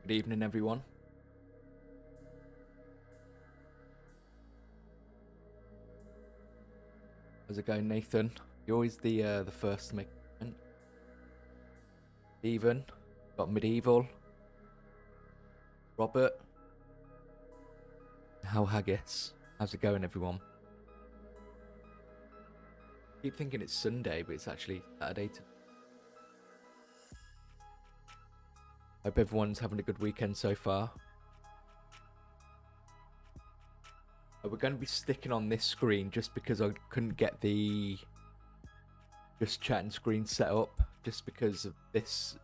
Good evening, everyone. How's it going, Nathan? You're always the first to make a comment. Steven, got Medieval, Robert, How Haggis. How's it going, everyone? Keep thinking it's Sunday, but it's actually Saturday. Hope everyone's having a good weekend so far. We're going to be sticking on this screen just because I couldn't get the just chatting screen set up just because of this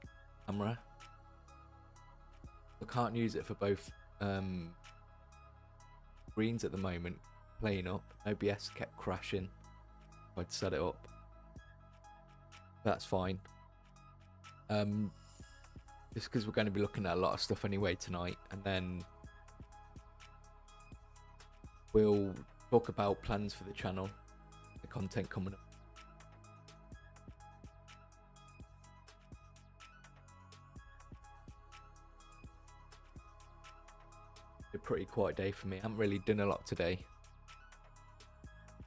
camera. I can't use it for both screens at the moment. Playing up, OBS kept crashing. I'd set it up. That's fine. Just because we're going to be looking at a lot of stuff anyway tonight, and then we'll talk about plans for the channel, the content coming up. A pretty quiet day for me. I haven't really done a lot today.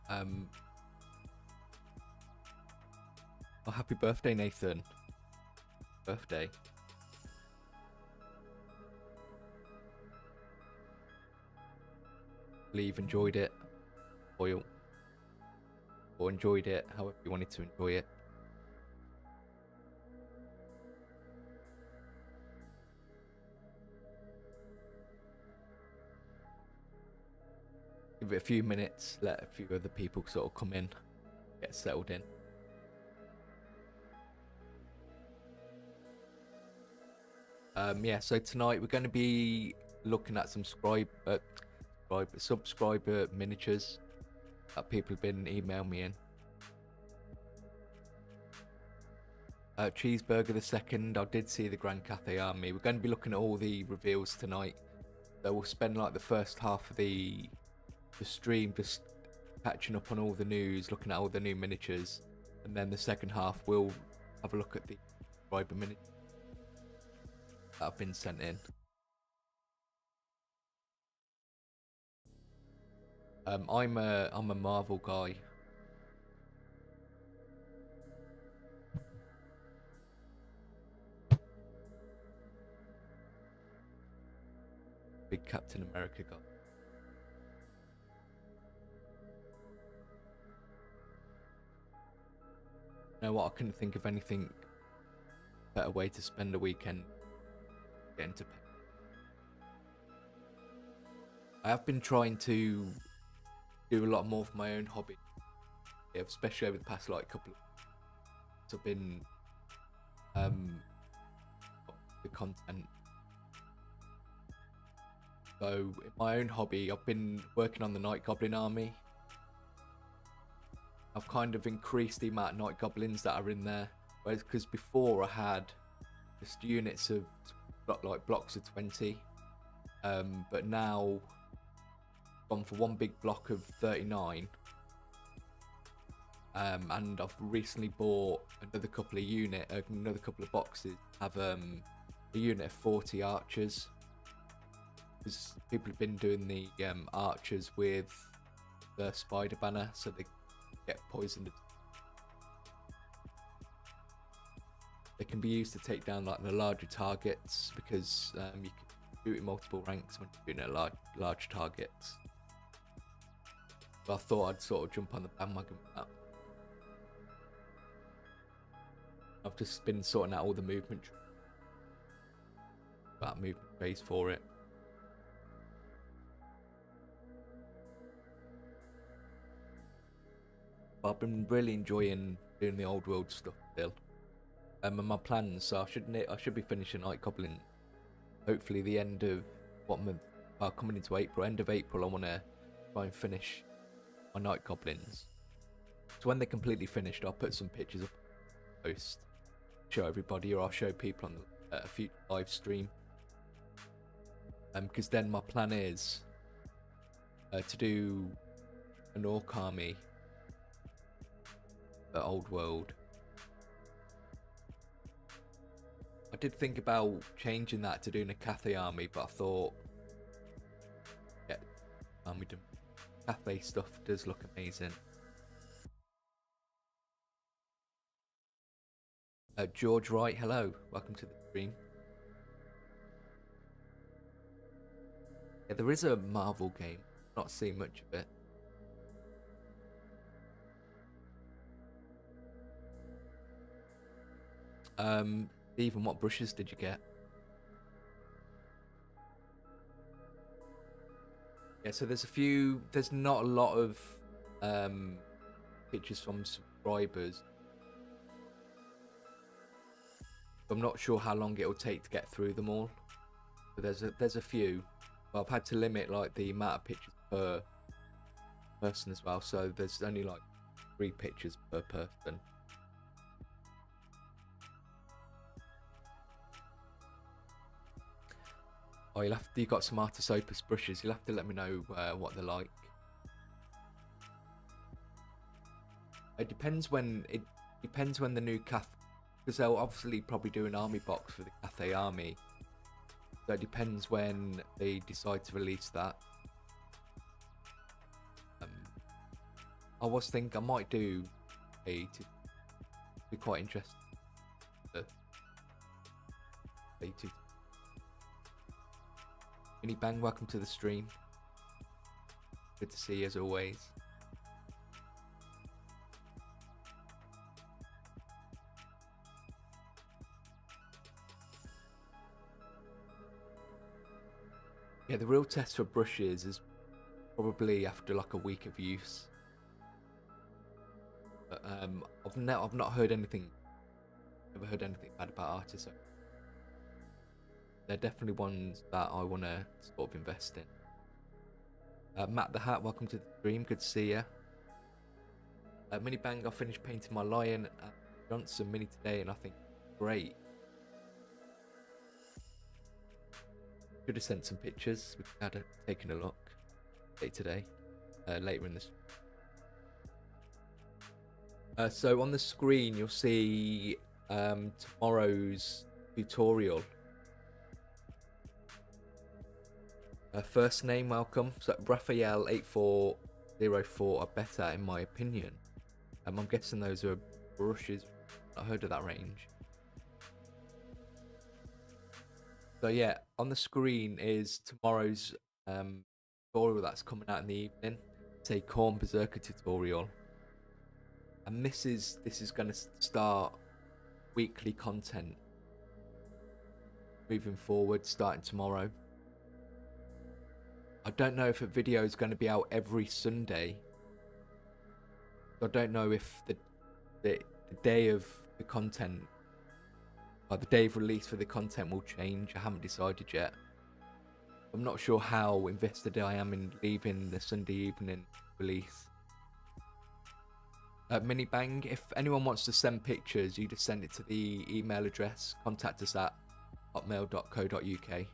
Oh, happy birthday, Nathan. Birthday. Believe enjoyed it. Or enjoyed it however you wanted to enjoy it. Give it a few minutes, let a few other people sort of come in, get settled in. Yeah, so tonight we're going to be looking at some subscriber miniatures that people have been emailing me in. Cheeseburger the second, I did see the Grand Cathay army. We're going to be looking at all the reveals tonight. So we'll spend like the first half of the stream just catching up on all the news, looking at all the new miniatures, and then the second half we'll have a look at the subscriber miniatures that have been sent in. I'm a Marvel guy. Big Captain America guy. You know what? I couldn't think of anything better way to spend a weekend getting to. I have been trying to do a lot more for my own hobby, especially over the past like couple of months. I've been the content. So in my own hobby, I've been working on the Night Goblin army. I've kind of increased the amount of Night Goblins that are in there, whereas because before I had just units of like blocks of 20, but now gone for one big block of 39, and I've recently bought another couple of boxes have a unit of 40 archers, because people have been doing the archers with the spider banner, so they get poisoned. They can be used to take down like the larger targets, because you can do it in multiple ranks when you're doing large targets. So I thought I'd sort of jump on the bandwagon with that. I've just been sorting out all the movement trays for it. But I've been really enjoying doing the old world stuff still. And my plans, so I should be finishing Night Goblin hopefully the end of what month? Coming into April, end of April. I want to try and finish my Night Goblins. So when they're completely finished, I'll put some pictures up on the post, show everybody, or I'll show people on a future live stream. Because then my plan is to do an Orc army at Old World. I did think about changing that to doing a Cathay army, but I thought, yeah, Cathay stuff does look amazing. George Wright, hello, welcome to the stream. Yeah, there is a Marvel game, not seen much of it. Stephen, what brushes did you get? Yeah, so there's not a lot of pictures from subscribers. I'm not sure how long it'll take to get through them all. But there's a few. But I've had to limit like the amount of pictures per person as well, so there's only like 3 pictures per person. Oh, you got some Artisopus brushes. You'll have to let me know what they're like. It depends when the new Cathay, because they'll obviously probably do an army box for the Cathay army. So it depends when they decide to release that. I was thinking I might do to be quite interesting. Mini Bang, welcome to the stream. Good to see you as always. Yeah, the real test for brushes is probably after like a week of use. But I've not heard anything. Never heard anything bad about artists. They're definitely ones that I want to sort of invest in. Matt the Hat, welcome to the stream. Good to see you. Mini Bang, I finished painting my lion at Johnson Mini today, and I think great. Could have sent some pictures. We could have taken a look today, later in this. So on the screen, you'll see tomorrow's tutorial. First name, welcome. So Raphael 8404 are better in my opinion. I'm guessing those are brushes. I heard of that range. So yeah, on the screen is tomorrow's tutorial that's coming out in the evening. It's a Corn Berserker tutorial, and this is going to start weekly content moving forward, starting tomorrow. I don't know if a video is going to be out every Sunday. I don't know if the day of the content, or the day of release for the content, will change. I haven't decided yet. I'm not sure how invested I am in leaving the Sunday evening release. Mini Bang, if anyone wants to send pictures, you just send it to the email address, contact us at hotmail.co.uk.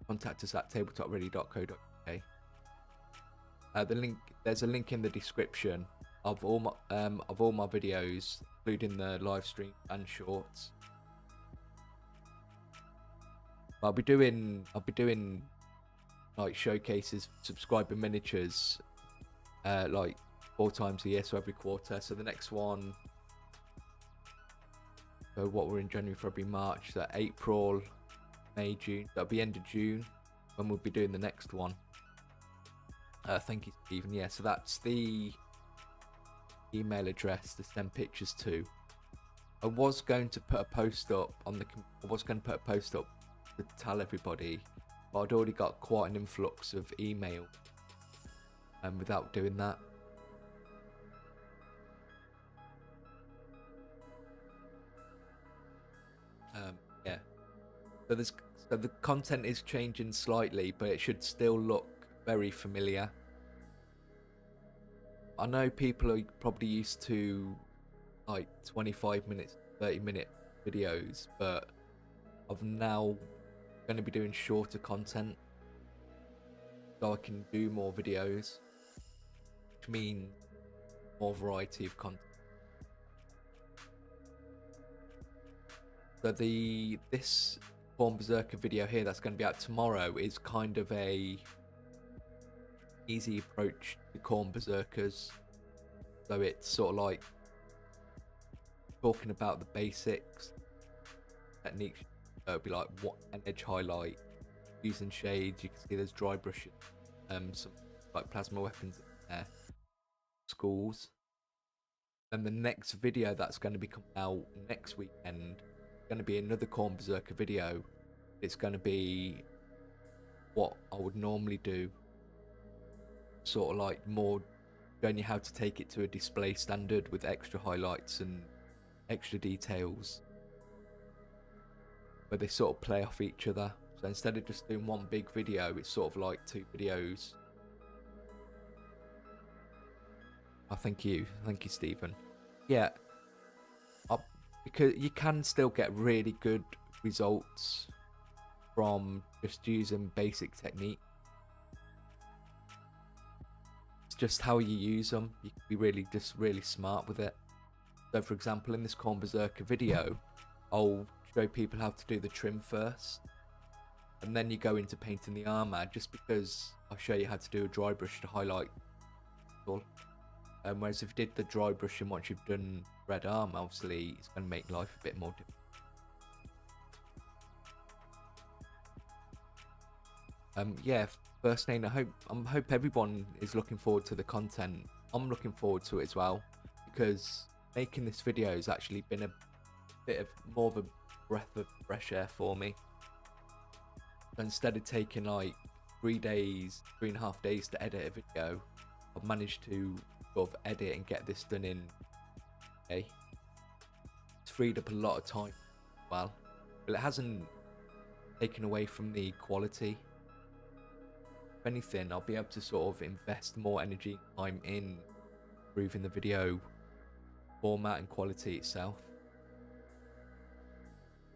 Contact us at TableTopReady.co.uk. There's a link in the description of all my videos, including the live stream and shorts. I'll be doing like showcases, subscriber miniatures, like 4 times a year, so every quarter. So the next one, so what we're in January, February, March, so April, May, June. That'll be end of June when we'll be doing the next one. Thank you, Stephen. Yeah, so that's the email address to send pictures to. I was going to put a post up to tell everybody, but I'd already got quite an influx of email, and without doing that. Yeah. So the content is changing slightly, but it should still look very familiar. I know people are probably used to like 25 minutes, 30-minute videos, but I'm now going to be doing shorter content so I can do more videos, which means more variety of content. So this Corn Berserker video here that's going to be out tomorrow is kind of a easy approach to Corn Berserkers. So it's sort of like talking about the basics, techniques. So it'll be like what an edge highlight, using shades. You can see there's dry brushing, some like plasma weapons in there, schools. And the next video that's going to be coming out next weekend is going to be another Corn Berserker video. It's going to be what I would normally do, sort of like more showing you how to take it to a display standard with extra highlights and extra details, where they sort of play off each other. So instead of just doing one big video, it's sort of like 2 videos. Oh, thank you, Stephen. Yeah, because you can still get really good results from just using basic technique. It's just how you use them. You can be really smart with it. So for example, in this Corn Berserker video, I'll show people how to do the trim first, and then you go into painting the armor, just because I'll show you how to do a dry brush to highlight all. Whereas if you did the dry brushing once you've done red armor, obviously it's going to make life a bit more difficult. Yeah, first name, I hope everyone is looking forward to the content. I'm looking forward to it as well, because making this video has actually been a bit of more of a breath of fresh air for me. So instead of taking like 3.5 days to edit a video, I've managed to sort of edit and get this done in a day. It's freed up a lot of time as well, but it hasn't taken away from the quality. If anything, I'll be able to sort of invest more energy and time in improving the video format and quality itself.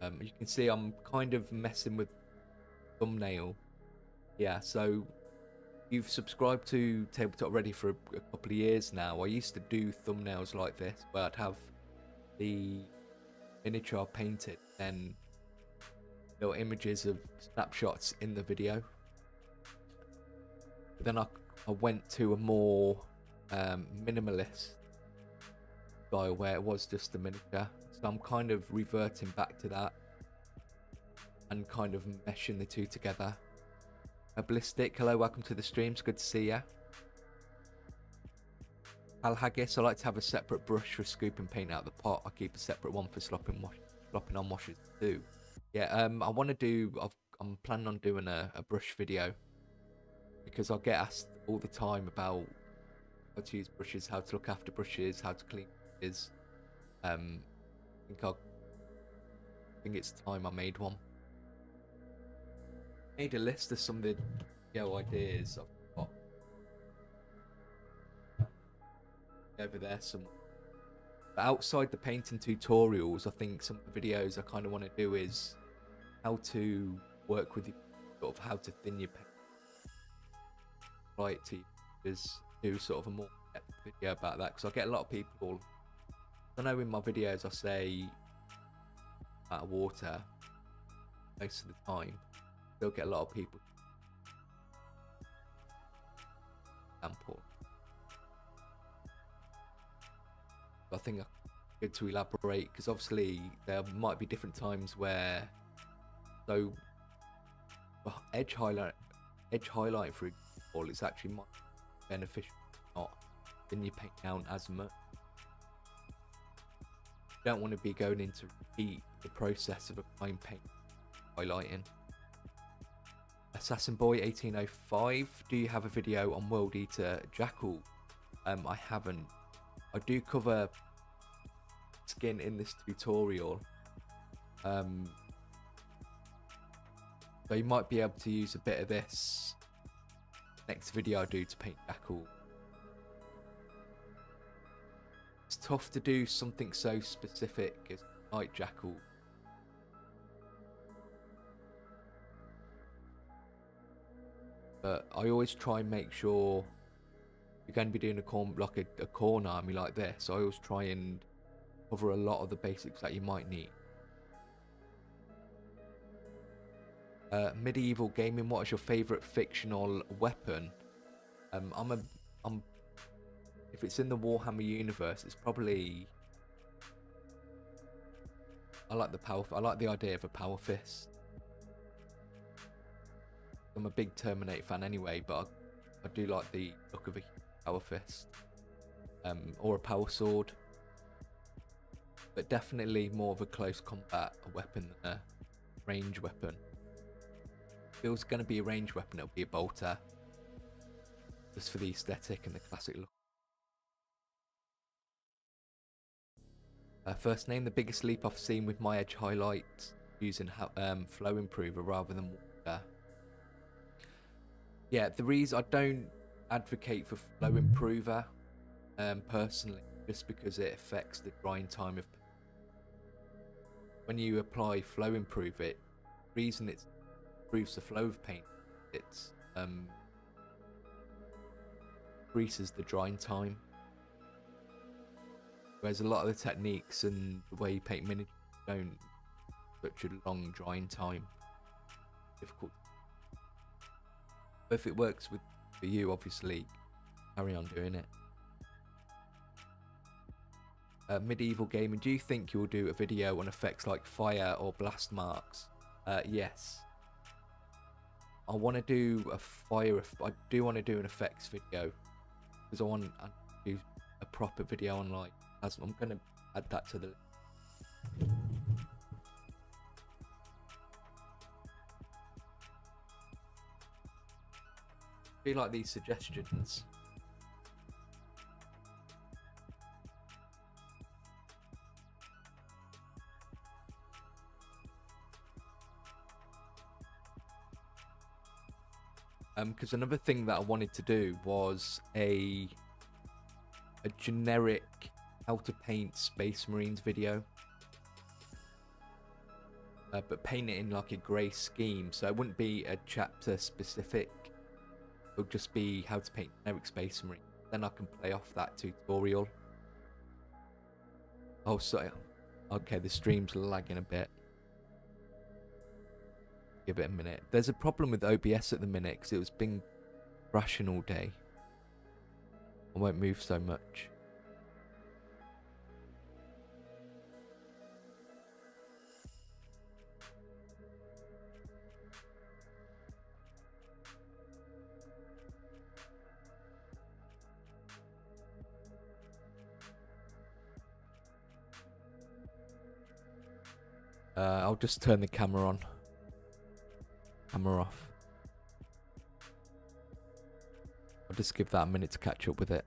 You can see I'm kind of messing with thumbnail. Yeah, so you've subscribed to TableTopReady for a couple of years now. I used to do thumbnails like this, where I'd have the miniature painted, then little images of snapshots in the video. But then I went to a more minimalist style, where it was just a miniature. So I'm kind of reverting back to that and kind of meshing the two together. Ballistic, hello, welcome to the streams, good to see ya. Al Haggis, I like to have a separate brush for scooping paint out of the pot. I keep a separate one for slopping on washers too. Yeah, I'm planning on doing a brush video, because I'll get asked all the time about how to use brushes, how to look after brushes, how to clean brushes. I think it's time I made one. Made a list of some of the ideas I've got over there. But outside the painting tutorials, I think some of the videos I kind of want to do is how to work with sort of how to thin your paint. Right, to do sort of a more depth video about that, because I get a lot of people. I know in my videos I say out of water most of the time. Still get a lot of people. Example. I think it's good to elaborate, because obviously there might be different times where, so edge highlight for example, it's actually much beneficial, not than you paint down as much. You don't want to be going in to repeat the process of applying paint highlighting. Assassin Boy 1805, do you have a video on World Eater Jackal? I haven't. I do cover skin in this tutorial, so you might be able to use a bit of this next video I do to paint Jackal. It's tough to do something so specific as Night Jackal. But I always try and make sure you're going to be doing a corn army like this. I always try and cover a lot of the basics that you might need. Medieval gaming. What is your favourite fictional weapon? I'm if it's in the Warhammer universe, it's probably I like the idea of a power fist. I'm a big Terminator fan anyway, but I do like the look of a power fist, or a power sword. But definitely more of a close combat weapon than a range weapon. If it was going to be a range weapon, it would be a bolter, just for the aesthetic and the classic look. First, name the biggest leap I've seen with my edge highlights using flow improver rather than water. Yeah, the reason I don't advocate for flow improver personally, just because it affects the drying time of. When you apply flow improver, the reason it improves the flow of paint, it's increases the drying time. Whereas a lot of the techniques and the way you paint miniatures don't such a long drying time. Difficult. But if it works for you, obviously, carry on doing it. Medieval gaming. Do you think you'll do a video on effects like fire or blast marks? Yes. I want to do I do want to do an effects video because I want to do a proper video on like. I'm going to add that to the. I feel like these suggestions. Because another thing that I wanted to do was a generic how to paint Space Marines video, but paint it in like a grey scheme, so it wouldn't be a chapter specific. It would just be how to paint generic Space Marine. Then I can play off that tutorial. Oh, sorry. Okay, the stream's lagging a bit. Give it a minute. There's a problem with OBS at the minute because it was been crashing all day. I won't move so much. I'll just turn the camera on. Camera off. I'll just give that a minute to catch up with it.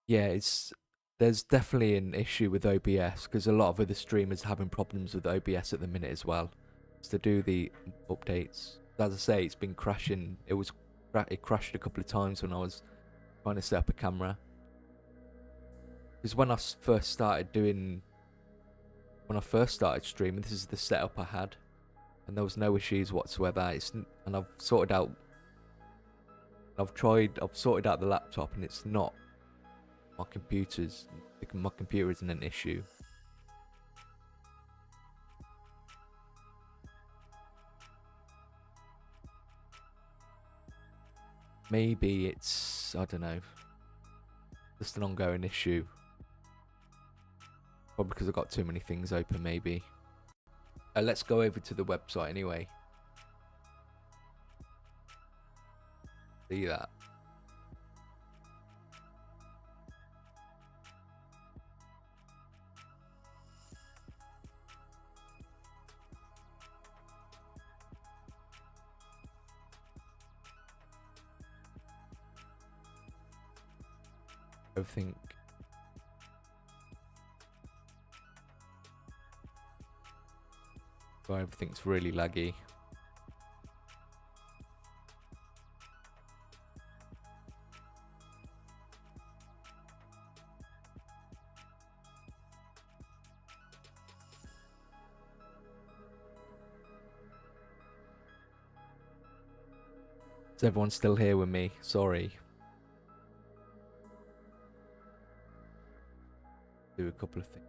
Yeah, there's definitely an issue with OBS because a lot of other streamers are having problems with OBS at the minute as well. It's to do the updates. As I say, it's been crashing. It crashed a couple of times when I was trying to set up a camera. Because when I first started streaming, this is the setup I had, and there was no issues whatsoever. And I've sorted out the laptop, and it's not my computer isn't an issue. Maybe it's, I don't know, just an ongoing issue. Probably because I've got too many things open, maybe. Let's go over to the website anyway. See that? Everything. Well, everything's really laggy. Is everyone still here with me? Sorry. do a couple of things.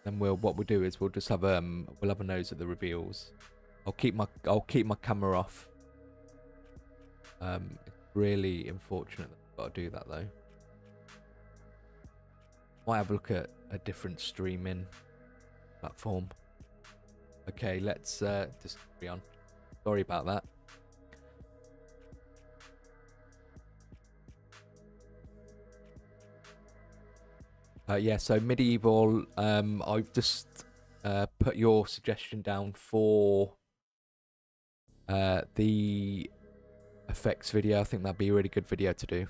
Then what we'll do is we'll just have a nose at the reveals. I'll keep my camera off. It's really unfortunate that I've got to do that though. Might have a look at a different streaming platform. Okay, let's just carry on. Sorry about that. Yeah, so medieval. I've just put your suggestion down for the effects video. I think that'd be a really good video to do.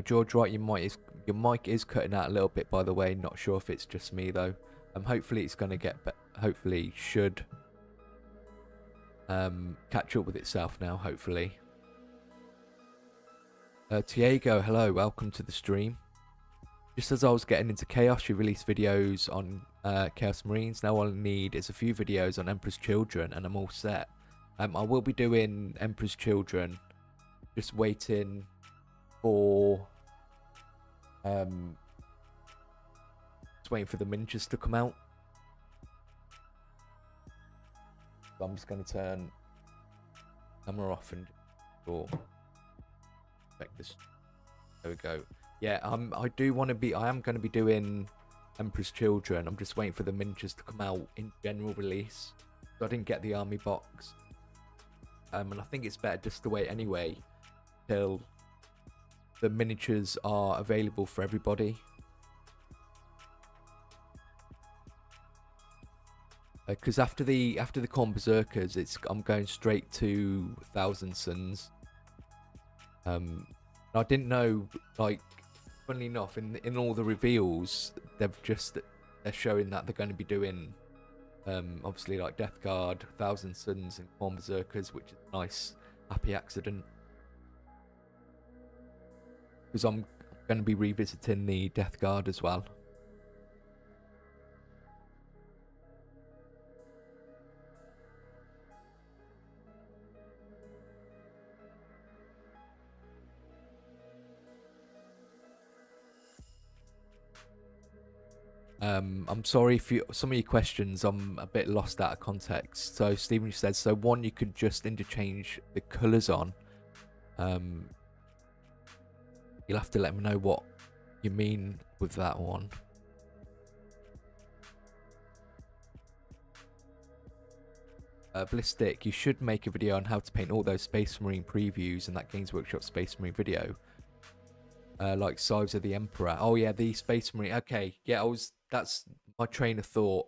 George, right, your mic is cutting out a little bit, by the way. Not sure if it's just me though. Hopefully it's going to get hopefully should catch up with itself now, hopefully. Tiago, hello, welcome to the stream. Just as I was getting into Chaos, you released videos on Chaos Marines. Now all I need is a few videos on Emperor's Children and I'm all set. I will be doing Emperor's Children, just waiting for just waiting for the miniatures to come out. So I'm just going to turn camera off and expect this. There we go. Yeah, I am going to be doing Emperor's Children. I'm just waiting for the miniatures to come out in general release. So I didn't get the army box. And I think it's better just to wait anyway till the miniatures are available for everybody. Because after the Khorne Berserkers, I'm going straight to Thousand Suns. I didn't know, like, funnily enough, in all the reveals, they're showing that they're going to be doing, obviously, like Death Guard, Thousand Suns, and Khorne Berserkers, which is a nice, happy accident. Because I'm going to be revisiting the Death Guard as well. I'm sorry for some of your questions. I'm a bit lost out of context. So Stephen said, so one, you could just interchange the colours on. You'll have to let me know what you mean with that one. Ballistic, you should make a video on how to paint all those Space Marine previews in that Games Workshop Space Marine video. Like Sides of the Emperor. Oh yeah, the Space Marine. Okay, yeah, that's my train of thought.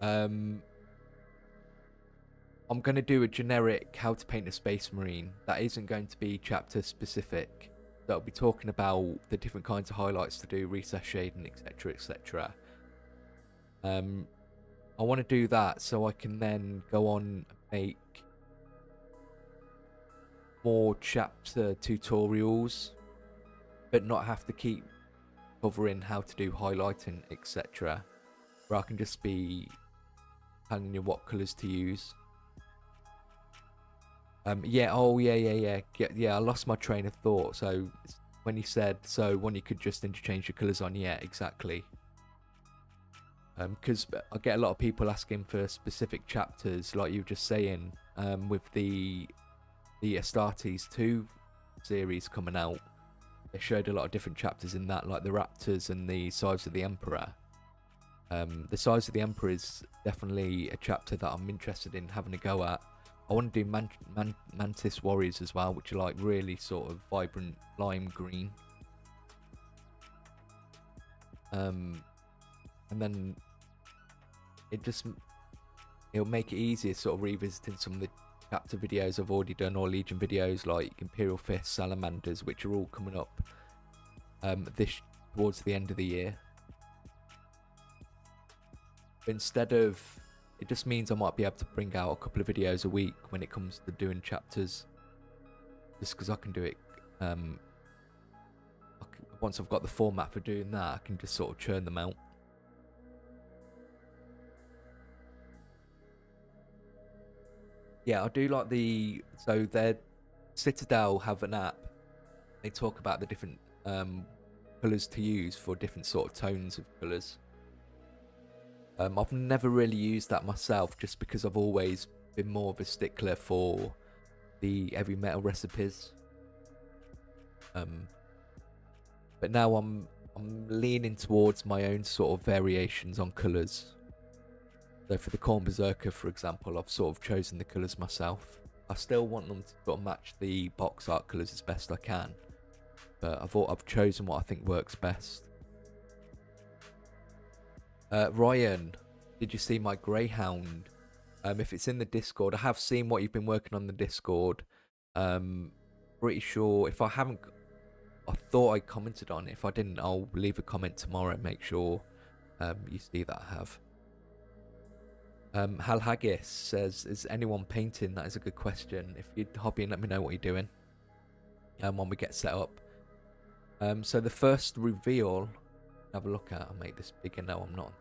I'm going to do a generic how to paint a Space Marine. That isn't going to be chapter specific. That'll be talking about the different kinds of highlights to do, recess shading, etc, etc. I want to do that so I can then go on and make more chapter tutorials, but not have to keep covering how to do highlighting, etc. Where I can just be telling you what colours to use. Yeah, oh yeah, I lost my train of thought. So when you said, so when you could just interchange your colours on, yeah, exactly. Because I get a lot of people asking for specific chapters, like you were just saying, with the Astartes 2 series coming out. They showed a lot of different chapters in that, like the Raptors and the Sides of the Emperor. The Sides of the Emperor is definitely a chapter that I'm interested in having a go at. I want to do Mantis Warriors as well, which are like really sort of vibrant lime green. And then it'll make it easier sort of revisiting some of the chapter videos I've already done, or Legion videos like Imperial Fists, Salamanders, which are all coming up towards the end of the year. Instead of, it just means I might be able to bring out a couple of videos a week when it comes to doing chapters, just because I can do it once I've got the format for doing that, I can just sort of churn them out. Yeah, I do like so their Citadel have an app. They talk about the different colours to use for different sort of tones of colours. I've never really used that myself, just because I've always been more of a stickler for the heavy metal recipes. But now I'm leaning towards my own sort of variations on colours. So for the Khorne Berserker, for example, I've sort of chosen the colours myself. I still want them to sort of match the box art colours as best I can, but I've chosen what I think works best. Ryan, did you see my Greyhound? If it's in the Discord, I have seen what you've been working on the Discord. Pretty sure, if I haven't, I thought I commented on it. If I didn't, I'll leave a comment tomorrow and make sure you see that I have. Hal Haggis says, is anyone painting? That is a good question. If you're hobbying, let me know what you're doing when we get set up. So the first reveal, have a look at. I'll make this bigger. No, I'm not.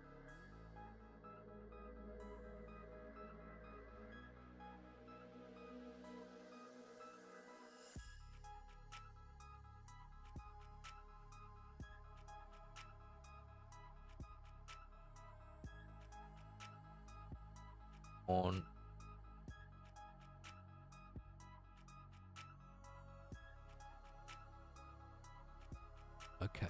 On. Okay.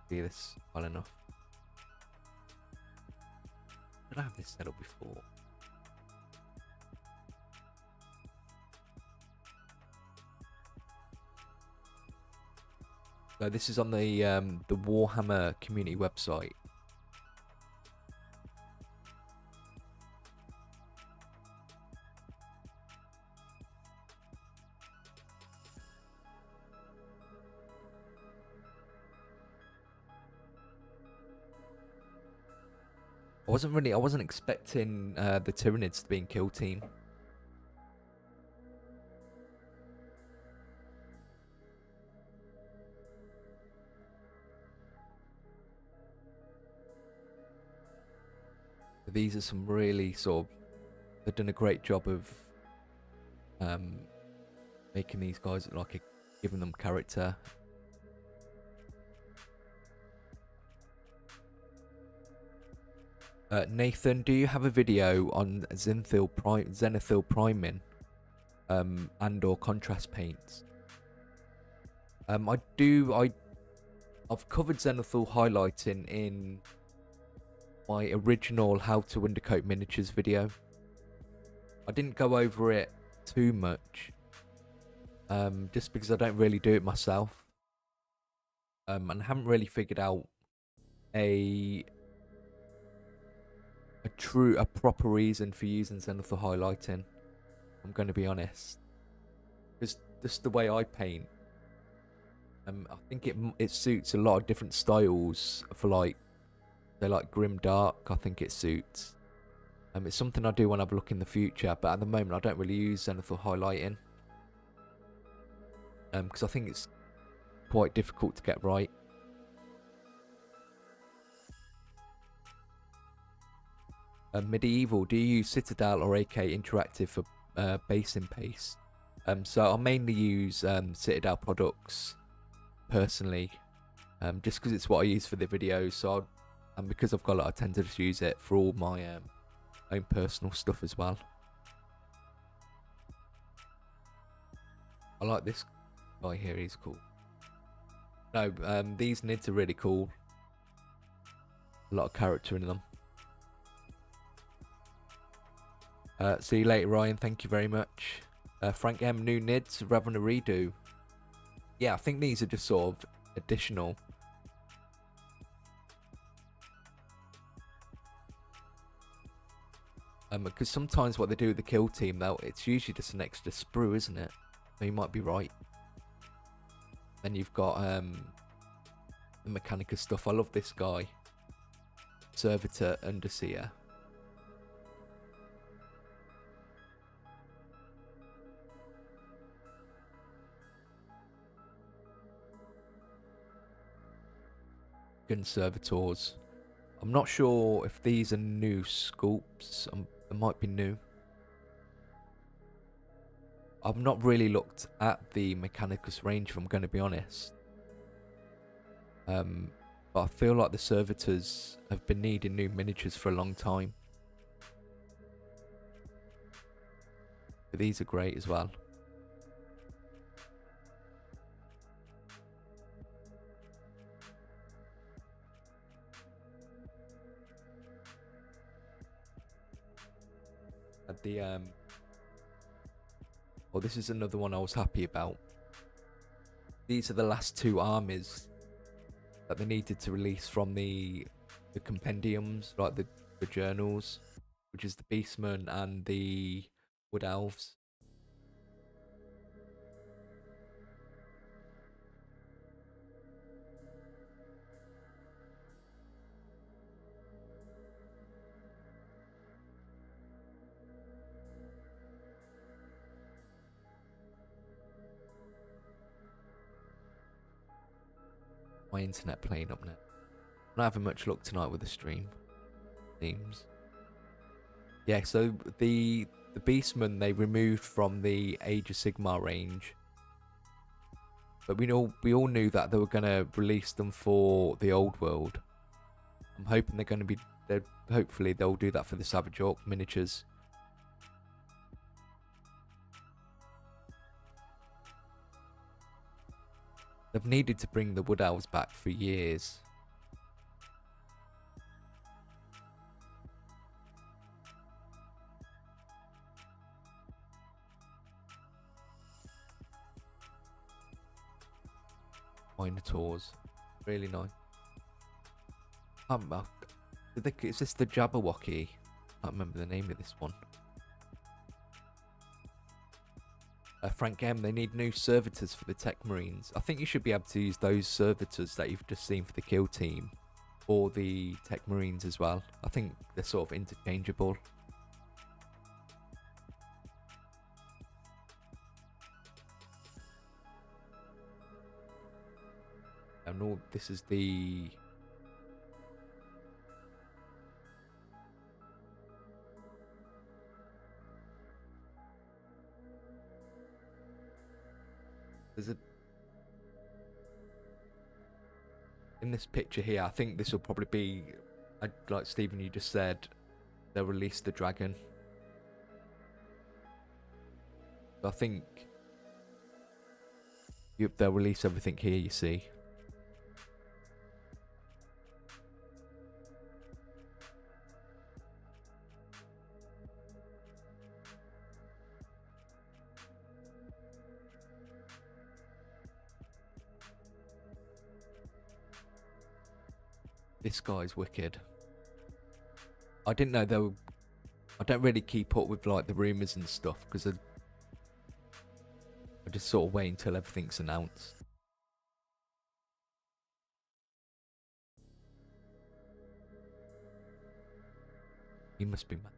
See this well enough. Did I have this set up before? So this is on the Warhammer community website. I wasn't expecting the Tyranids to be in kill team. These are some really sort of, they've done a great job of making these guys look like giving them character. Nathan, do you have a video on Zenithal priming and or contrast paints? I do. I've covered Zenithal highlighting in my original How to Undercoat Miniatures video. I didn't go over it too much, just because I don't really do it myself, and I haven't really figured out a proper reason for using Zenithal highlighting. I'm going to be honest, because just the way I paint, I think it suits a lot of different styles. For like, they like grim dark, I think it suits. It's something I do want to have a look in the future, but at the moment I don't really use Zenithal highlighting, because I think it's quite difficult to get right. Medieval, do you use Citadel or AK Interactive for basing paste? So I mainly use Citadel products personally, just because it's what I use for the videos. So and because I've got it, I tend to just use it for all my own personal stuff as well. I like this guy here, he's cool. No, these nids are really cool. A lot of character in them. See you later, Ryan. Thank you very much. Frank M, new nids, rather than a redo. Yeah, I think these are just sort of additional. Because sometimes what they do with the kill team, though, it's usually just an extra sprue, isn't it? So you might be right. Then you've got the Mechanicus stuff. I love this guy, Servitor Underseer. Conservators. I'm not sure if these are new sculpts. They might be new. I've not really looked at the Mechanicus range, if I'm going to be honest. But I feel like the servitors have been needing new miniatures for a long time. But these are great as well. At the well, this is another one I was happy about. These are the last two armies that they needed to release from the compendiums, like the journals, which is the Beastmen and the Wood Elves. My internet playing up now. I'm not having much luck tonight with the stream. Themes. Yeah, so the Beastmen they removed from the Age of Sigmar range, but we all knew that they were going to release them for the old world. I'm hoping they're going to be. Hopefully they'll do that for the Savage Orc miniatures. They've needed to bring the Wood Elves back for years. Minotaurs, really nice. Is this the Jabberwocky? I can't remember the name of this one. Frank M, they need new servitors for the Tech Marines. I think you should be able to use those servitors that you've just seen for the kill team or the Tech Marines as well. I think they're sort of interchangeable. And all this is the in this picture here, I think this will probably be, like Stephen you just said, they'll release the dragon. I think they'll release everything here, you see. This guy's wicked. I didn't know they were. I don't really keep up with like the rumours and stuff because I just sort of wait until everything's announced. He must be mad.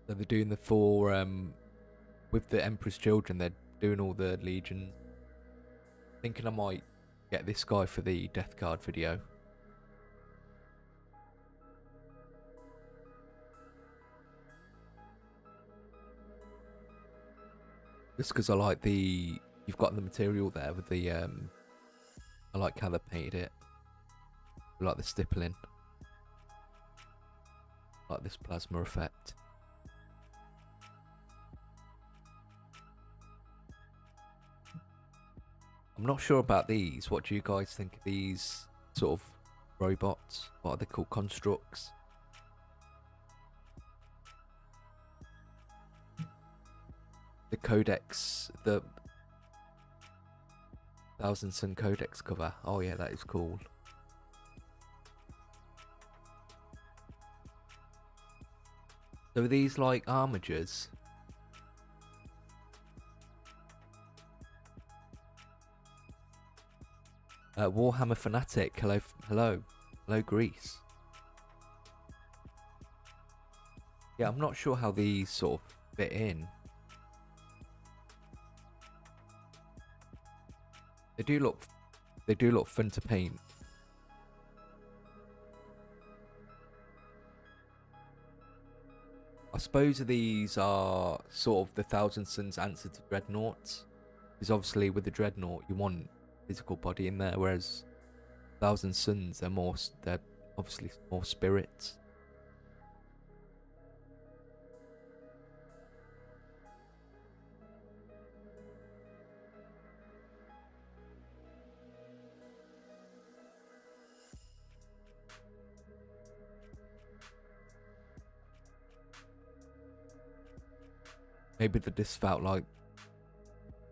So they're doing the four with the Emperor's Children. They're doing all the legions. Thinking I might get this guy for the death card video. Just because I like the, you've got the material there with the, I like how they painted it. I like the stippling. I like this plasma effect. I'm not sure about these. What do you guys think of these sort of robots? What are they called? Constructs? The Codex, the Thousand Sun Codex cover. Oh yeah, that is cool. So are these like armigers? Warhammer Fanatic, hello Greece. Yeah, I'm not sure how these sort of fit in. They do look fun to paint. I suppose these are sort of the Thousand Suns answer to Dreadnoughts. Because obviously with the Dreadnought you want physical body in there, whereas Thousand Suns they're obviously more spirits. Maybe they just felt like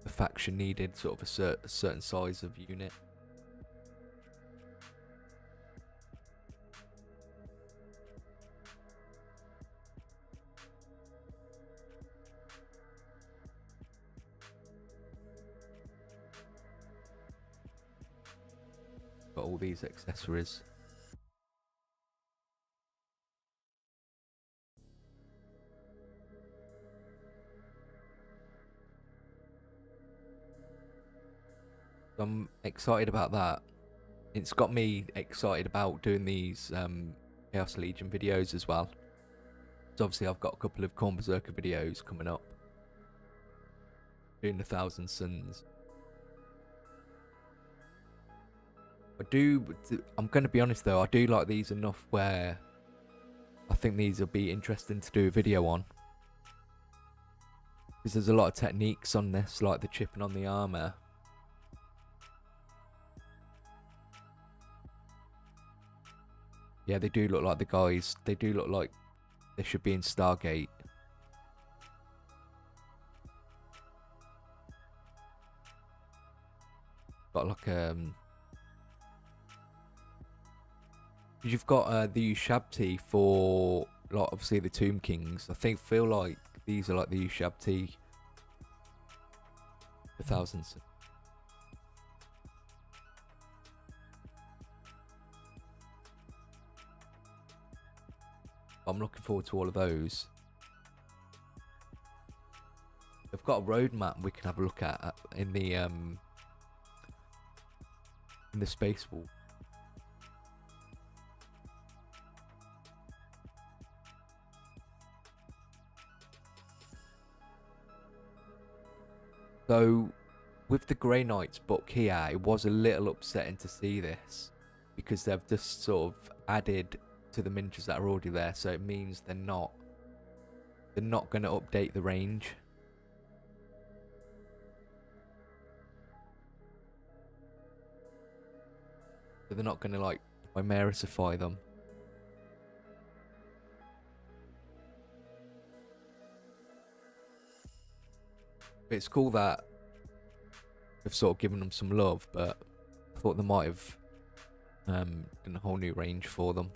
the faction needed sort of a certain size of unit. Got all these accessories. I'm excited about that. It's got me excited about doing these Chaos Legion videos as well. So obviously I've got a couple of Khorne Berserker videos coming up. Doing the Thousand Suns. I'm going to be honest though, I do like these enough where I think these will be interesting to do a video on. Because there's a lot of techniques on this, like the chipping on the armour. Yeah, they do look like the guys. They do look like they should be in Stargate. Got like you've got the Ushabti for like obviously the Tomb Kings. I feel like these are like the Ushabti for thousands. I'm looking forward to all of those. They've got a roadmap we can have a look at in the space wall. So with the Grey Knights book here, it was a little upsetting to see this because they've just sort of added to the miniatures that are already there, so it means they're not going to update the range. So they're not going to like chimerisify them. It's cool that they've sort of given them some love, but I thought they might have done a whole new range for them.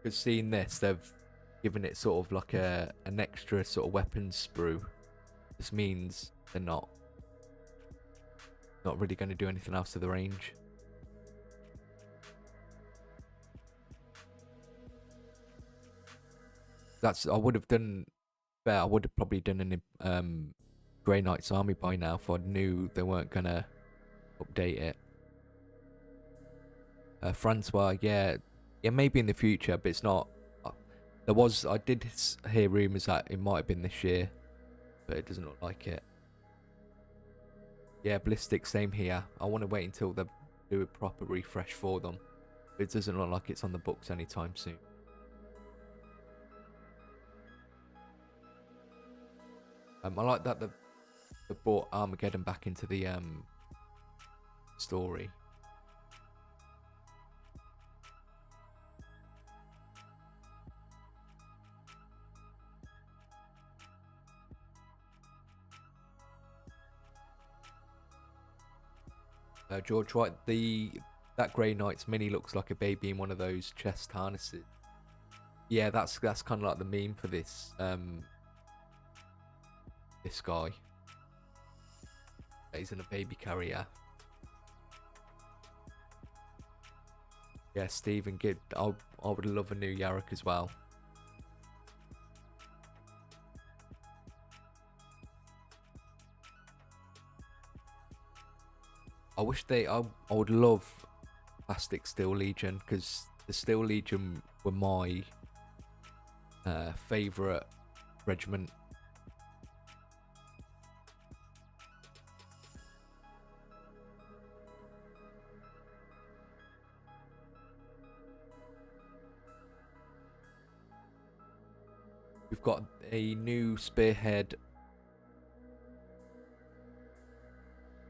Because seeing this, they've given it sort of like an extra sort of weapons sprue. This means they're not really going to do anything else to the range. I would have probably done an Grey Knight's army by now if I knew they weren't gonna update it. Francois, yeah, maybe in the future, but it's not. I did hear rumours that it might have been this year, but it doesn't look like it. Yeah, Ballistic, same here. I want to wait until they do a proper refresh for them. It doesn't look like it's on the books anytime soon. I like that they brought Armageddon back into the story. George White, the That Grey Knight's mini looks like a baby in one of those chest harnesses. Yeah, that's kind of like the meme for this this guy. He's in a baby carrier. Yeah, Stephen Gibb. I would love a new Yarrick as well. I wish I would love Plastic Steel Legion, because the Steel Legion were my favourite regiment. We've got a new spearhead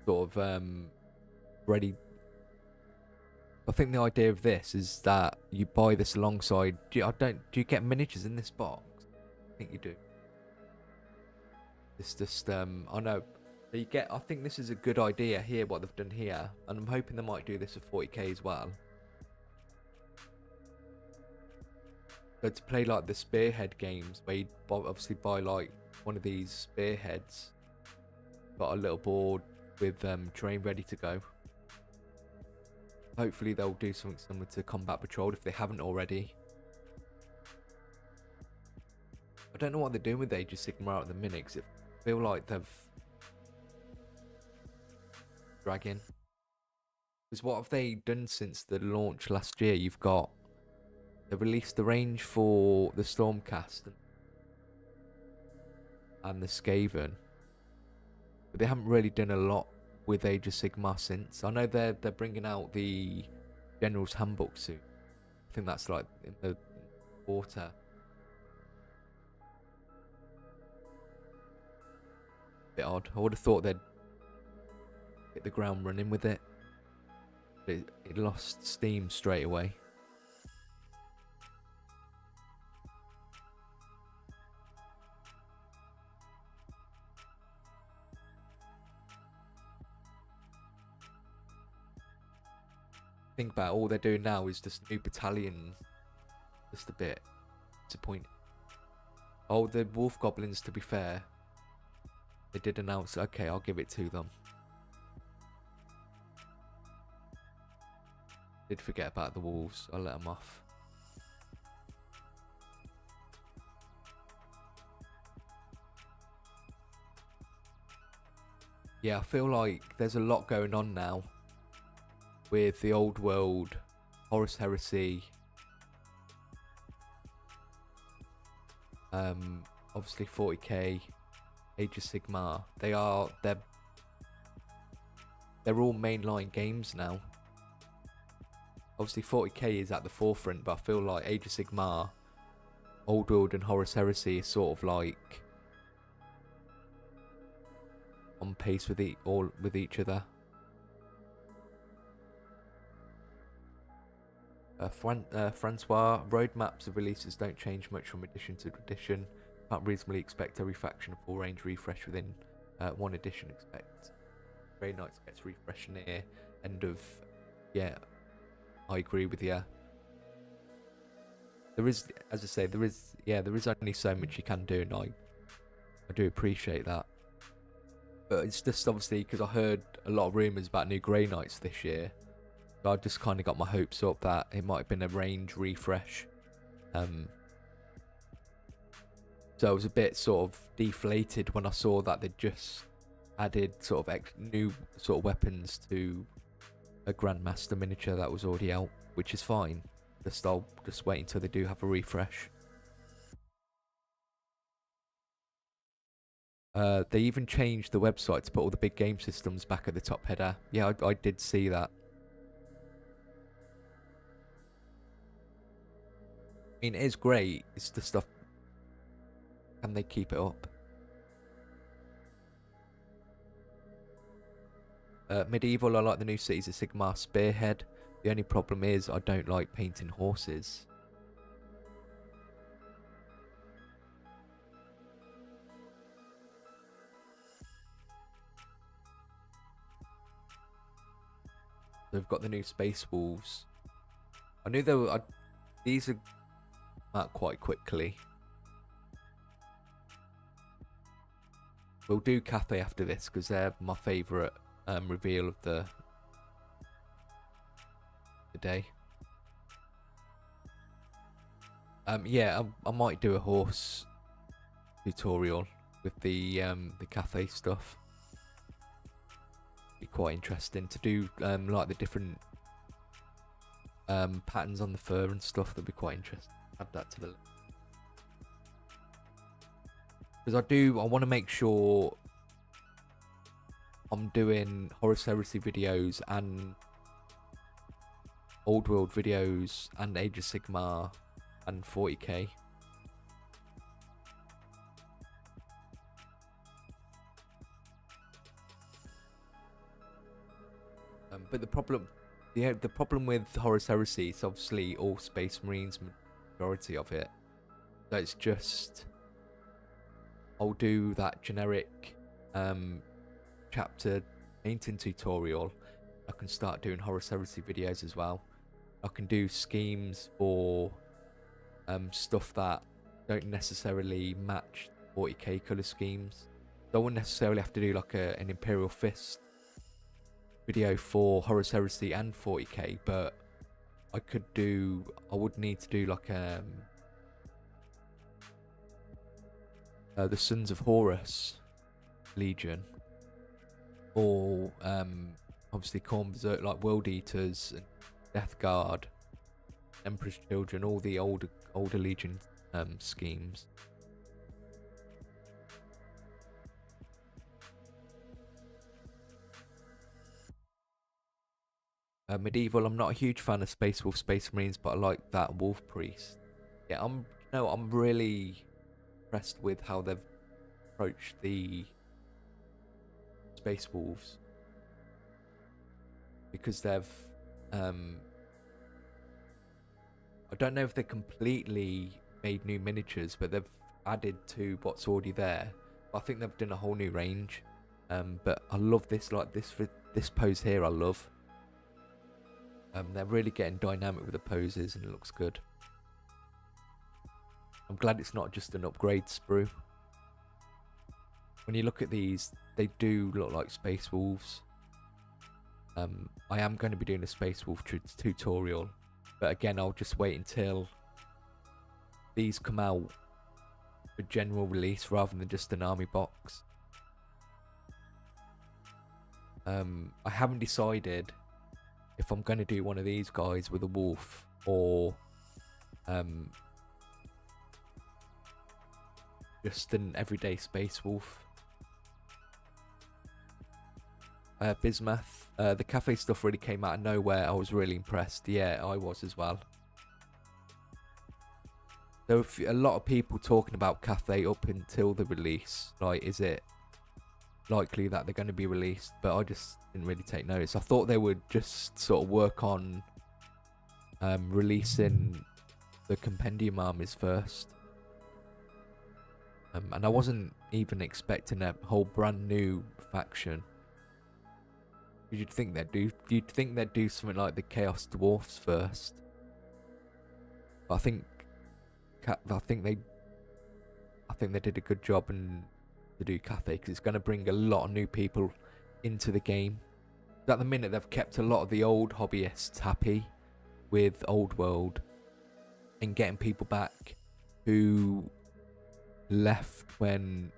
sort of ready. I think the idea of this is that you buy this alongside. Do you get miniatures in this box? I think you do. It's just I know. So you get. I think this is a good idea here. What they've done here, and I'm hoping they might do this at 40k as well. So to play like the spearhead games, where you obviously buy like one of these spearheads, got a little board with terrain ready to go. Hopefully they'll do something similar to Combat Patrol if they haven't already. I don't know what they're doing with Age of Sigmar at the minute, because it feel like they've dragging. Because what have they done since the launch last year? They released the range for the Stormcast and the Skaven, but they haven't really done a lot with Age of Sigmar since. I know they're bringing out the General's Handbook soon. I think that's like in the quarter. Bit odd. I would have thought they'd hit the ground running with it, but it lost steam straight away. Think about it, all they're doing now is just new battalions. Just a bit disappointing. Oh, the Wolf Goblins, to be fair, they did announce, okay, I'll give it to them. Did forget about the Wolves, I'll let them off. Yeah, I feel like there's a lot going on now with the old world, Horus Heresy, obviously 40k, Age of Sigmar. They're all mainline games now. Obviously 40k is at the forefront, but I feel like Age of Sigmar, Old World and Horus Heresy is sort of like on pace with each other. Francois, roadmaps of releases don't change much from edition to edition. Can't reasonably expect every faction a full range refresh within one edition. Expect Grey Knights gets refreshed near end of. Yeah, I agree with you. There is, as I say, there is only so much you can do, and I do appreciate that. But it's just obviously because I heard a lot of rumours about new Grey Knights this year. I just kind of got my hopes up that it might have been a range refresh. So I was a bit sort of deflated when I saw that they just added sort of new sort of weapons to a Grandmaster miniature that was already out, which is fine. I'll just wait until they do have a refresh. They even changed the website to put all the big game systems back at the top header. Yeah, I did see that. I mean, it is great. It's the stuff. Can they keep it up? Medieval, I like the new Cities of Sigmar Spearhead. The only problem is I don't like painting horses. They've got the new Space Wolves. I knew they were. These are out quite quickly. We'll do Cathay after this because they're my favourite reveal of the day. Yeah, I might do a horse tutorial with the Cathay stuff. Be quite interesting to do like the different patterns on the fur and stuff. That'd be quite interesting. Add that to the list. Because I want to make sure I'm doing Horus Heresy videos and Old World videos and Age of Sigmar and 40k. But the problem with Horus Heresy is obviously all Space Marines, majority of it. So it's just I'll do that generic chapter painting tutorial. I can start doing Horus Heresy videos as well. I can do schemes for stuff that don't necessarily match 40k colour schemes. So I wouldn't necessarily have to do like an Imperial Fist video for Horus Heresy and 40k, but I would need to do like the Sons of Horus Legion, or obviously Khorne Berserk, like World Eaters and Death Guard, Emperor's Children, all the older Legion schemes. Medieval, I'm not a huge fan of Space Wolf Space Marines, but I like that Wolf Priest. Yeah, I'm really impressed with how they've approached the Space Wolves, because they've I don't know if they completely made new miniatures, but they've added to what's already there. I think they've done a whole new range. But I love this, like this pose here. I love. They're really getting dynamic with the poses, and it looks good. I'm glad it's not just an upgrade sprue. When you look at these, they do look like Space Wolves. I am going to be doing a Space Wolf tutorial, but again, I'll just wait until these come out for general release rather than just an army box. I haven't decided if I'm going to do one of these guys with a wolf or just an everyday Space Wolf. Bismuth, the Cathay stuff really came out of nowhere. I was really impressed. Yeah, I was as well. There were a lot of people talking about Cathay up until the release. Like, is it likely that they're going to be released? But I just didn't really take notice. I thought they would just sort of work on releasing the compendium armies first. And I wasn't even expecting a whole brand new faction. You'd think they'd do something like the Chaos Dwarfs first. But I think they did a good job to do Cathay, because it's going to bring a lot of new people into the game. At the minute, they've kept a lot of the old hobbyists happy with Old World and getting people back who left when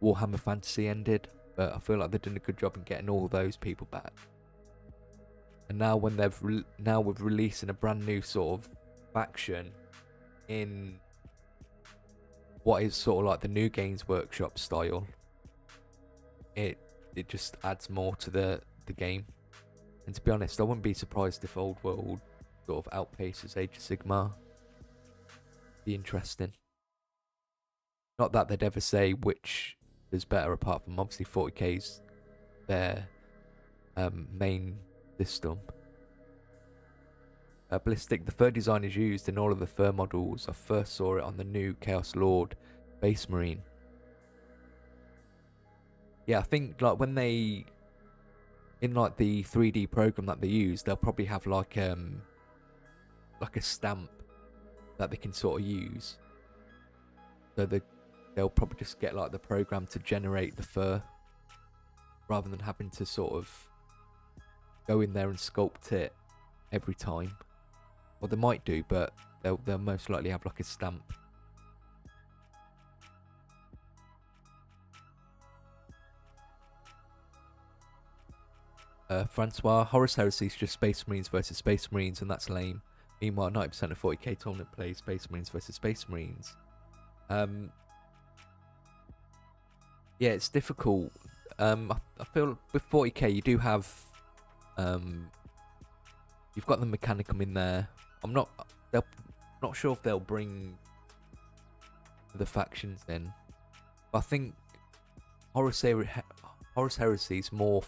Warhammer Fantasy ended. But I feel like they're doing a good job in getting all those people back. And now when now with releasing a brand new sort of faction in what is sort of like the New Games Workshop style, it just adds more to the game. And to be honest, I wouldn't be surprised if Old World sort of outpaces Age of Sigmar. Be interesting. Not that they'd ever say which is better, apart from obviously 40k's their main system. Ballistic, the fur design is used in all of the fur models. I first saw it on the new Chaos Lord Space Marine. Yeah, I think like when they in like the 3D program that they use, they'll probably have like a stamp that they can sort of use. So they'll probably just get like the program to generate the fur, rather than having to sort of go in there and sculpt it every time. Well, they might do, but they'll most likely have like a stamp. Francois, Horus Heresy is just Space Marines versus Space Marines, and that's lame. Meanwhile, 90% of 40k tournament plays Space Marines versus Space Marines. Yeah, it's difficult. I feel with 40k you do have, you've got the Mechanicum in there. I'm not sure if they'll bring the factions in. But I think Horus Heresy is more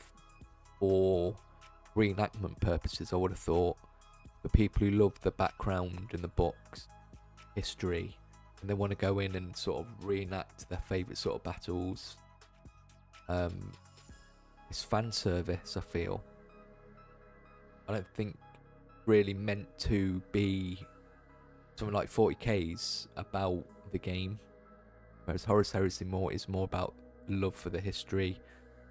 for reenactment purposes, I would have thought. For people who love the background and the books, history, and they want to go in and sort of reenact their favourite sort of battles. It's fan service, I feel. I don't think really meant to be something like 40k's about the game, whereas Horus Heresy is more about love for the history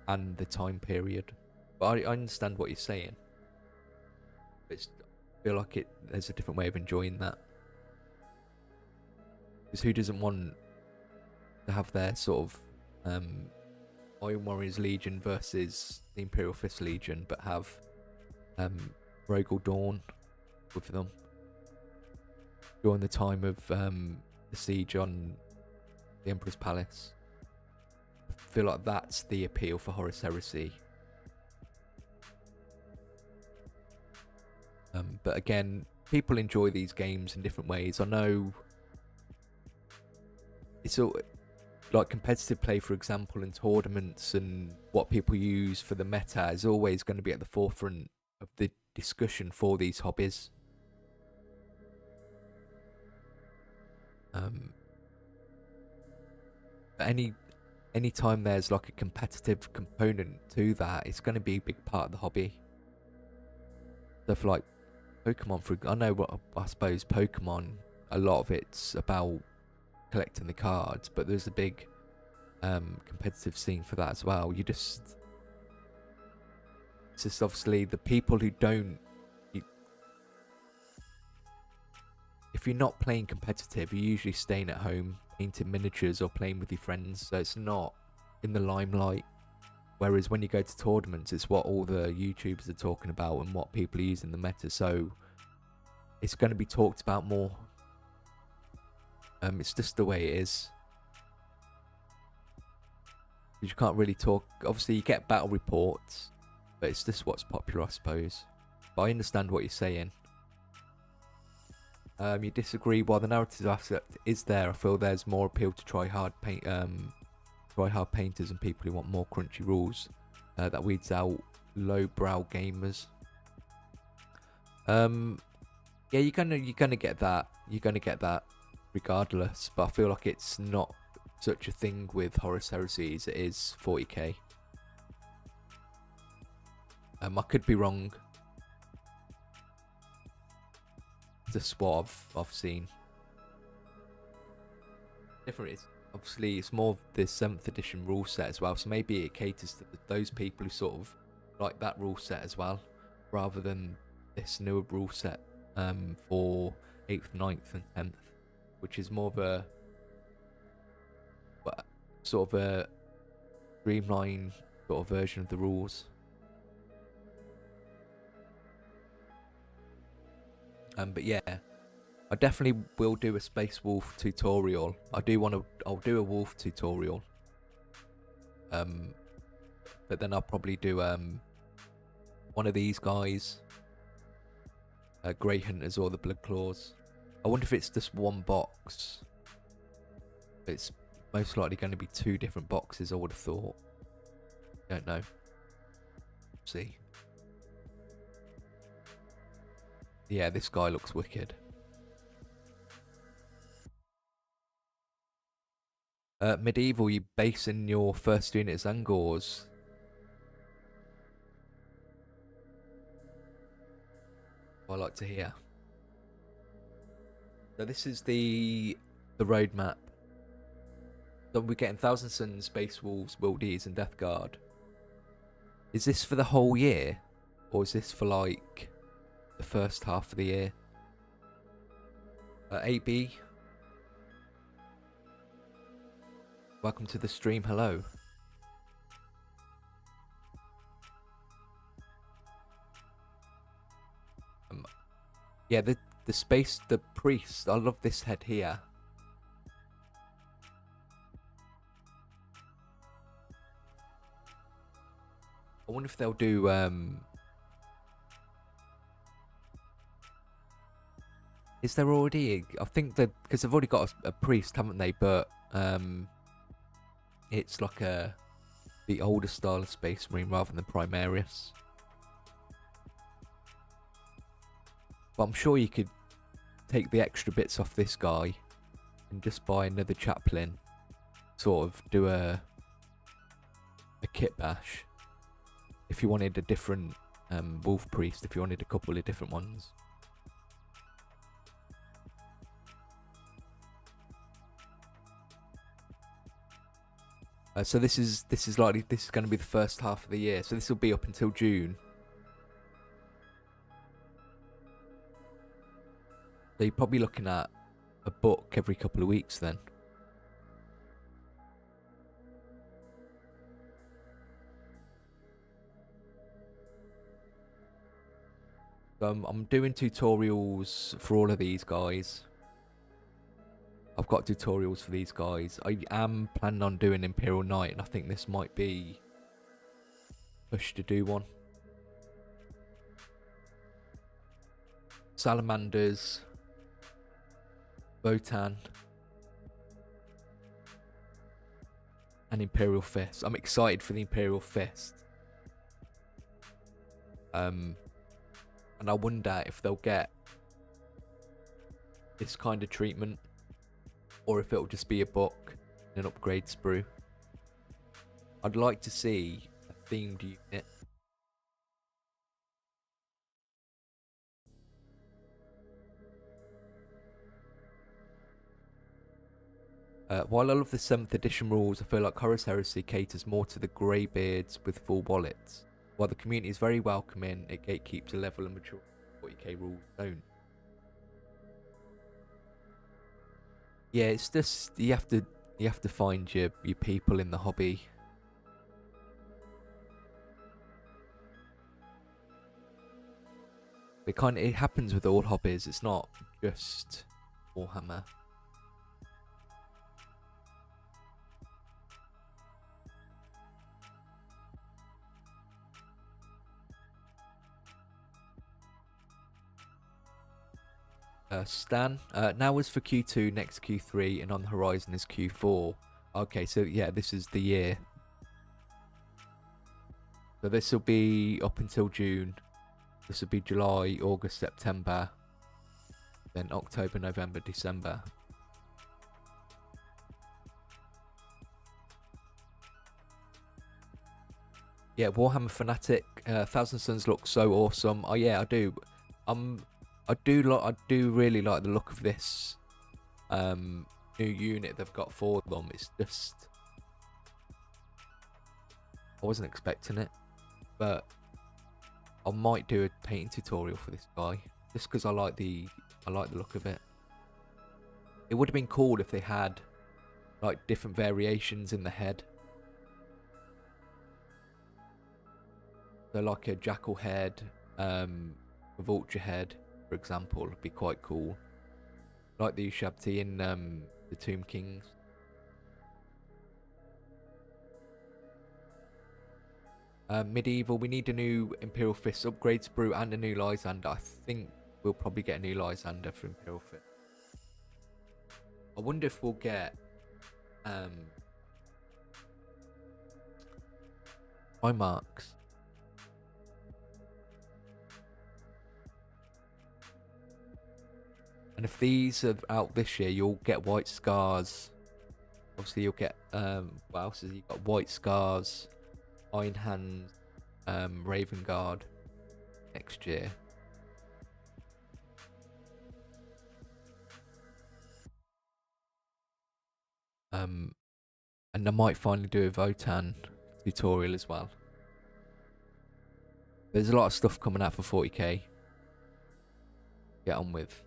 and the time period. But I understand what you're saying. I feel like there's a different way of enjoying that. Because who doesn't want to have their sort of Iron Warriors Legion versus the Imperial Fist Legion, but have Rogel Dawn with them during the time of the siege on the Emperor's Palace? I feel like that's the appeal for Horus Heresy. But again, people enjoy these games in different ways. I know it's all like competitive play, for example, in tournaments, and what people use for the meta is always going to be at the forefront of the discussion for these hobbies. Any time there's like a competitive component to that, it's going to be a big part of the hobby. So for like Pokemon, I know I suppose Pokemon, a lot of it's about collecting the cards, but there's a big competitive scene for that as well. It's just obviously the people who don't, if you're not playing competitive, you're usually staying at home painting miniatures or playing with your friends, so it's not in the limelight. Whereas when you go to tournaments, it's what all the YouTubers are talking about and what people are using the meta, so it's going to be talked about more. It's just the way it is. You can't really talk. Obviously, you get battle reports, but it's just what's popular, I suppose. But I understand what you're saying. You disagree. While the narrative aspect is there, I feel there's more appeal to try hard painters and people who want more crunchy rules. That weeds out lowbrow gamers. Yeah, you're gonna get that. You're gonna get that regardless. But I feel like it's not such a thing with Horus Heresy as it is 40k. I could be wrong. Just what I've seen. Different is obviously it's more of the 7th edition rule set as well, so maybe it caters to those people who sort of like that rule set as well, rather than this newer rule set for 8th, 9th and 10th, which is more of a sort of a streamlined sort of version of the rules. But yeah, I definitely will do a Space Wolf tutorial. I'll do a Wolf tutorial. But then I'll probably do one of these guys, Grey Hunters or the Blood Claws. I wonder if it's just one box. It's most likely going to be 2 different boxes, I would have thought. Don't know. See. Yeah, this guy looks wicked. Medieval, you basing your first unit as Angors. I like to hear. So this is the roadmap. So we're getting Thousand Suns, Space Wolves, Wildies, and Death Guard. Is this for the whole year, or is this for like the first half of the year? AB, welcome to the stream. Hello. Yeah, the priest. I love this head here. I wonder if they'll do is there already I think that because they've already got a priest, haven't they? But it's like the older style of Space Marine rather than Primarius. But I'm sure you could take the extra bits off this guy and just buy another chaplain, sort of do a kit bash. If you wanted a different wolf priest, if you wanted a couple of different ones. So this is going to be the first half of the year. So this will be up until June. So you're probably looking at a book every couple of weeks then. So I'm doing tutorials for all of these guys. I've got tutorials for these guys. I am planning on doing Imperial Knight, and I think this might be pushed to do one. Salamanders, Votan, and Imperial Fist. I'm excited for the Imperial Fist. And I wonder if they'll get this kind of treatment, or if it'll just be a book and an upgrade sprue. I'd like to see a themed unit. While I love the 7th edition rules, I feel like AoS and Heresy caters more to the greybeards with full wallets. While the community is very welcoming, it gatekeeps a level of mature 40k rules don't. Yeah, it's just you have to find your people in the hobby. It happens with all hobbies. It's not just Warhammer. Stan, now is for Q2, next Q3, and on the horizon is Q4. Okay, so yeah, this is the year. So this will be up until June. This will be July, August, September, then October, November, December. Yeah, Warhammer Fanatic, Thousand Suns looks so awesome. Oh yeah, I do. I do really like the look of this new unit they've got for them. It's just, I wasn't expecting it, but I might do a painting tutorial for this guy just because I like the look of it. It would have been cool if they had like different variations in the head. So like a jackal head, a vulture head, for example, would be quite cool. Like the Ushabti in the Tomb Kings. Medieval, we need a new Imperial Fist upgrade sprue and a new Lysander. I think we'll probably get a new Lysander for Imperial Fist. I wonder if we'll get eye marks. And if these are out this year, you'll get White Scars. Obviously, you'll get what else has he got? White Scars, Iron Hands, Raven Guard next year. And I might finally do a Votan tutorial as well. There's a lot of stuff coming out for 40k. Get on with.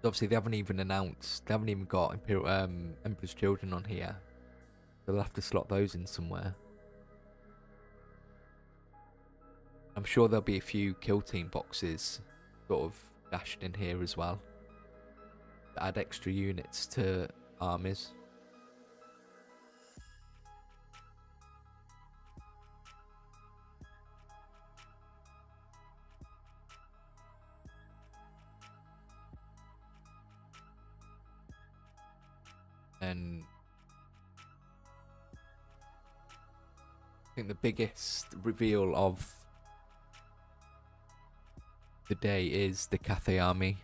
Obviously, they haven't even announced. They haven't even got Imperial Emperor's Children on here. They'll have to slot those in somewhere. I'm sure there'll be a few kill team boxes sort of dashed in here as well. To add extra units to armies. And I think the biggest reveal of the day is the Cathay army.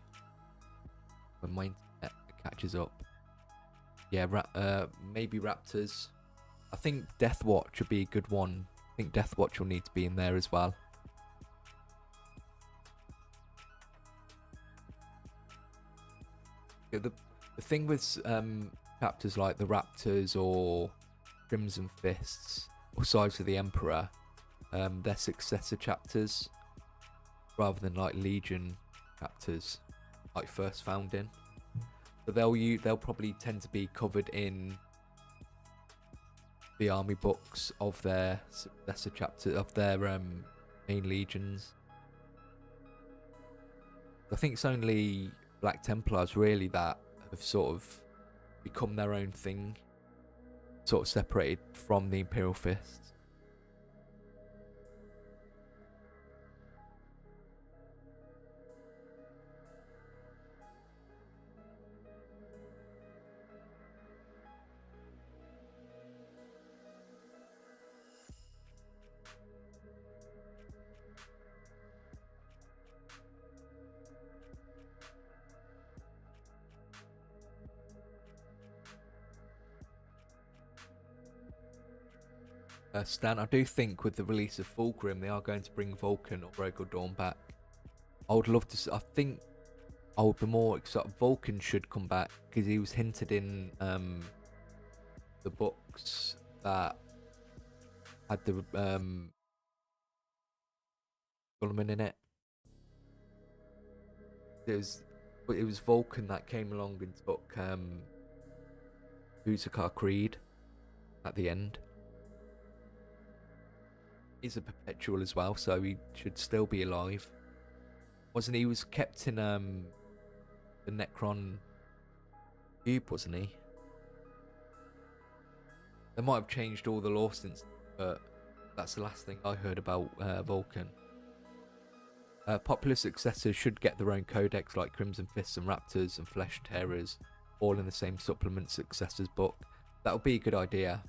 When my internet catches up. Yeah, maybe Raptors. I think Death Watch would be a good one. I think Death Watch will need to be in there as well. Yeah, the thing with chapters like the Raptors or Crimson Fists or Sides of the Emperor, they're successor chapters rather than like Legion chapters, like first founding. But they'll probably tend to be covered in the army books of their successor chapter of their main legions. I think it's only Black Templars really that have sort of become their own thing, sort of separated from the Imperial Fist. Stan, I do think with the release of Fulgrim, they are going to bring Vulcan or Rogel Dawn back. I would love to. I think I would be more excited. Vulcan should come back because he was hinted in the books that had the Guilliman in it. It was Vulcan that came along and took Uzakar Creed at the end. He's a perpetual as well, so he should still be alive. Wasn't he? He was kept in the Necron cube, wasn't he? They might have changed all the lore since, but that's the last thing I heard about Vulcan. Popular successors should get their own codex like Crimson Fists and Raptors and Flesh Terrors, all in the same supplement successors book. That would be a good idea.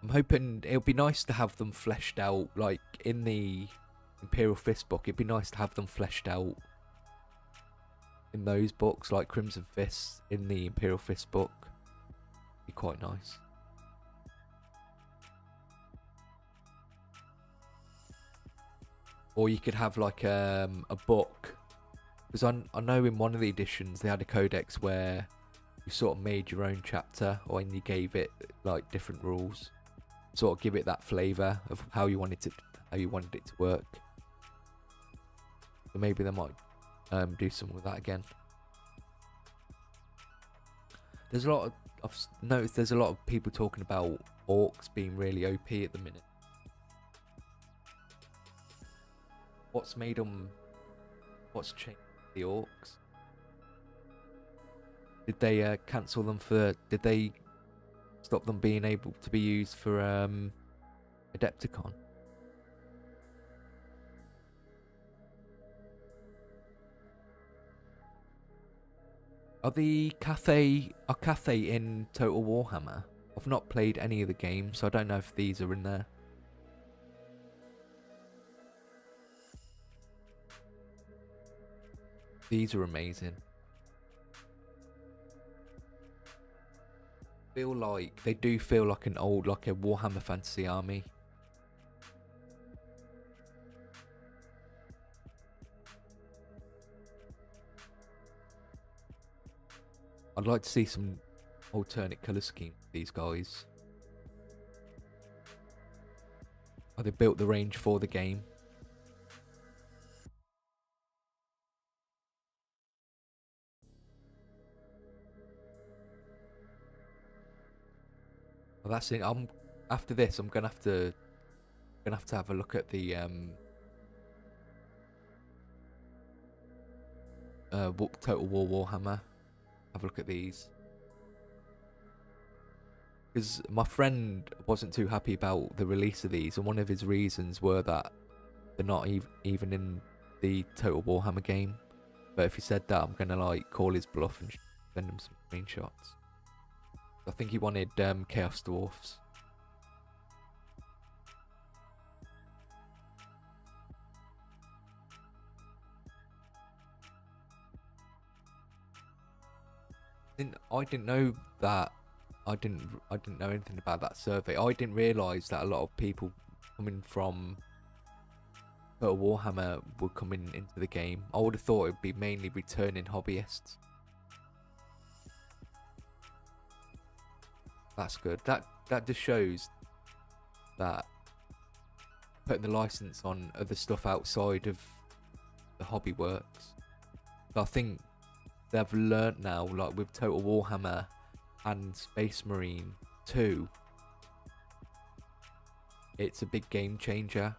I'm hoping it'll be nice to have them fleshed out, like in the Imperial Fist book. It'd be nice to have them fleshed out in those books, like Crimson Fist in the Imperial Fist book. Be quite nice. Or you could have like a book, because I know in one of the editions they had a codex where you sort of made your own chapter, or you gave it like different rules, sort of give it that flavour of how you wanted it to work. So maybe they might do something with that again. There's a lot of, I've noticed there's a lot of people talking about orcs being really OP at the minute. What's changed the orcs? Did they cancel them did they stop them being able to be used for Adepticon? Are Cathay in Total Warhammer? I've not played any of the games, so I don't know if these are in there. These are amazing. They do feel like an old, like a Warhammer Fantasy army. I'd like to see some alternate colour scheme for these guys. Oh, they built the range for the game. Well, that's it. After this, I'm gonna have to have a look at the Total War Warhammer. Have a look at these. Because my friend wasn't too happy about the release of these, and one of his reasons were that they're not even in the Total Warhammer game. But if he said that, I'm gonna like call his bluff and send him some screenshots. I think he wanted Chaos Dwarfs. I didn't know that. I didn't know anything about that survey. I didn't realise that a lot of people coming from Total Warhammer were coming into the game. I would have thought it would be mainly returning hobbyists. That's good. That just shows that putting the license on other stuff outside of the hobby works. So I think they've learnt now, like with Total Warhammer and Space Marine 2, it's a big game changer.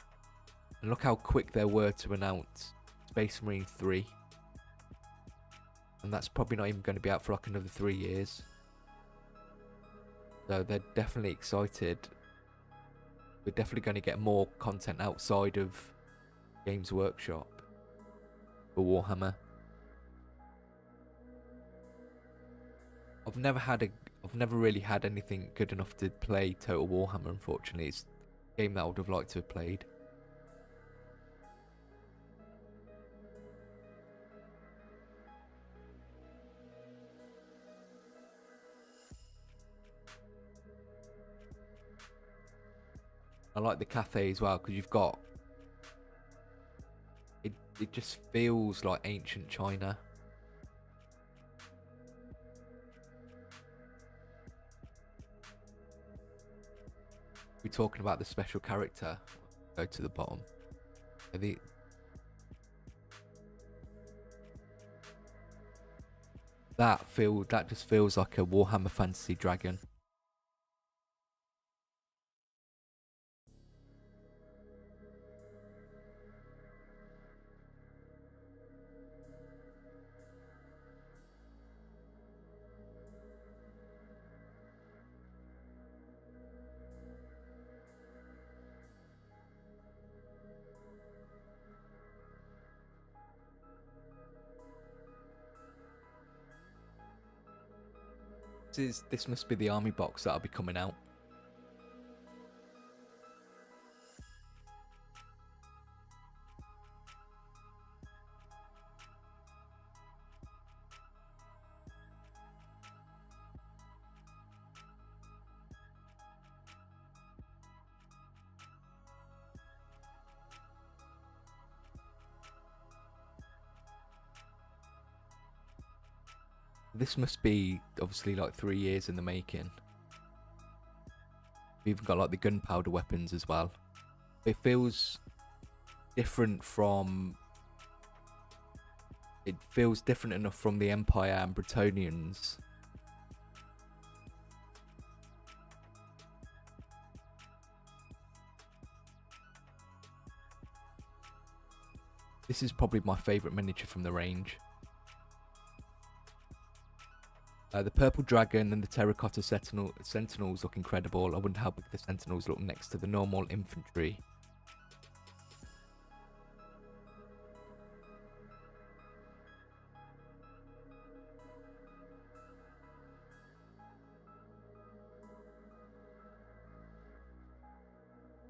And look how quick they were to announce Space Marine 3. And that's probably not even going to be out for like another 3 years. So they're definitely excited. We're definitely going to get more content outside of Games Workshop for Warhammer. I've never really had anything good enough to play Total Warhammer, unfortunately. It's a game that I would have liked to have played. I like the Cathay as well, because you've got... It just feels like ancient China. We're talking about the special character. Go to the bottom. That just feels like a Warhammer Fantasy Dragon. This must be the army box that'll be coming out. This must be obviously like 3 years in the making. We've even got like the gunpowder weapons as well. It feels different from... It feels different enough from the Empire and Bretonnians. This is probably my favourite miniature from the range. The purple dragon and the terracotta sentinels look incredible. I wonder how big the sentinels look next to the normal infantry.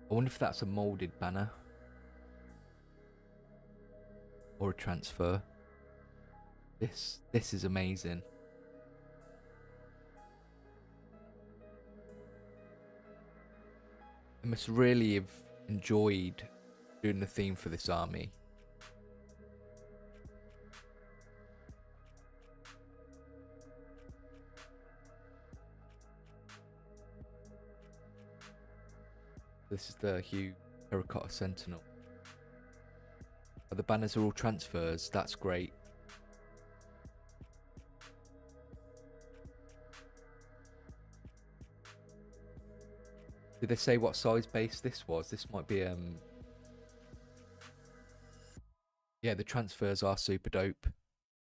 I wonder if that's a moulded banner. Or a transfer. This is amazing. I must really have enjoyed doing the theme for this army. This is the Hugh Terracotta Sentinel. Oh, the banners are all transfers. That's great. Did they say what size base this was? This might be yeah, the transfers are super dope.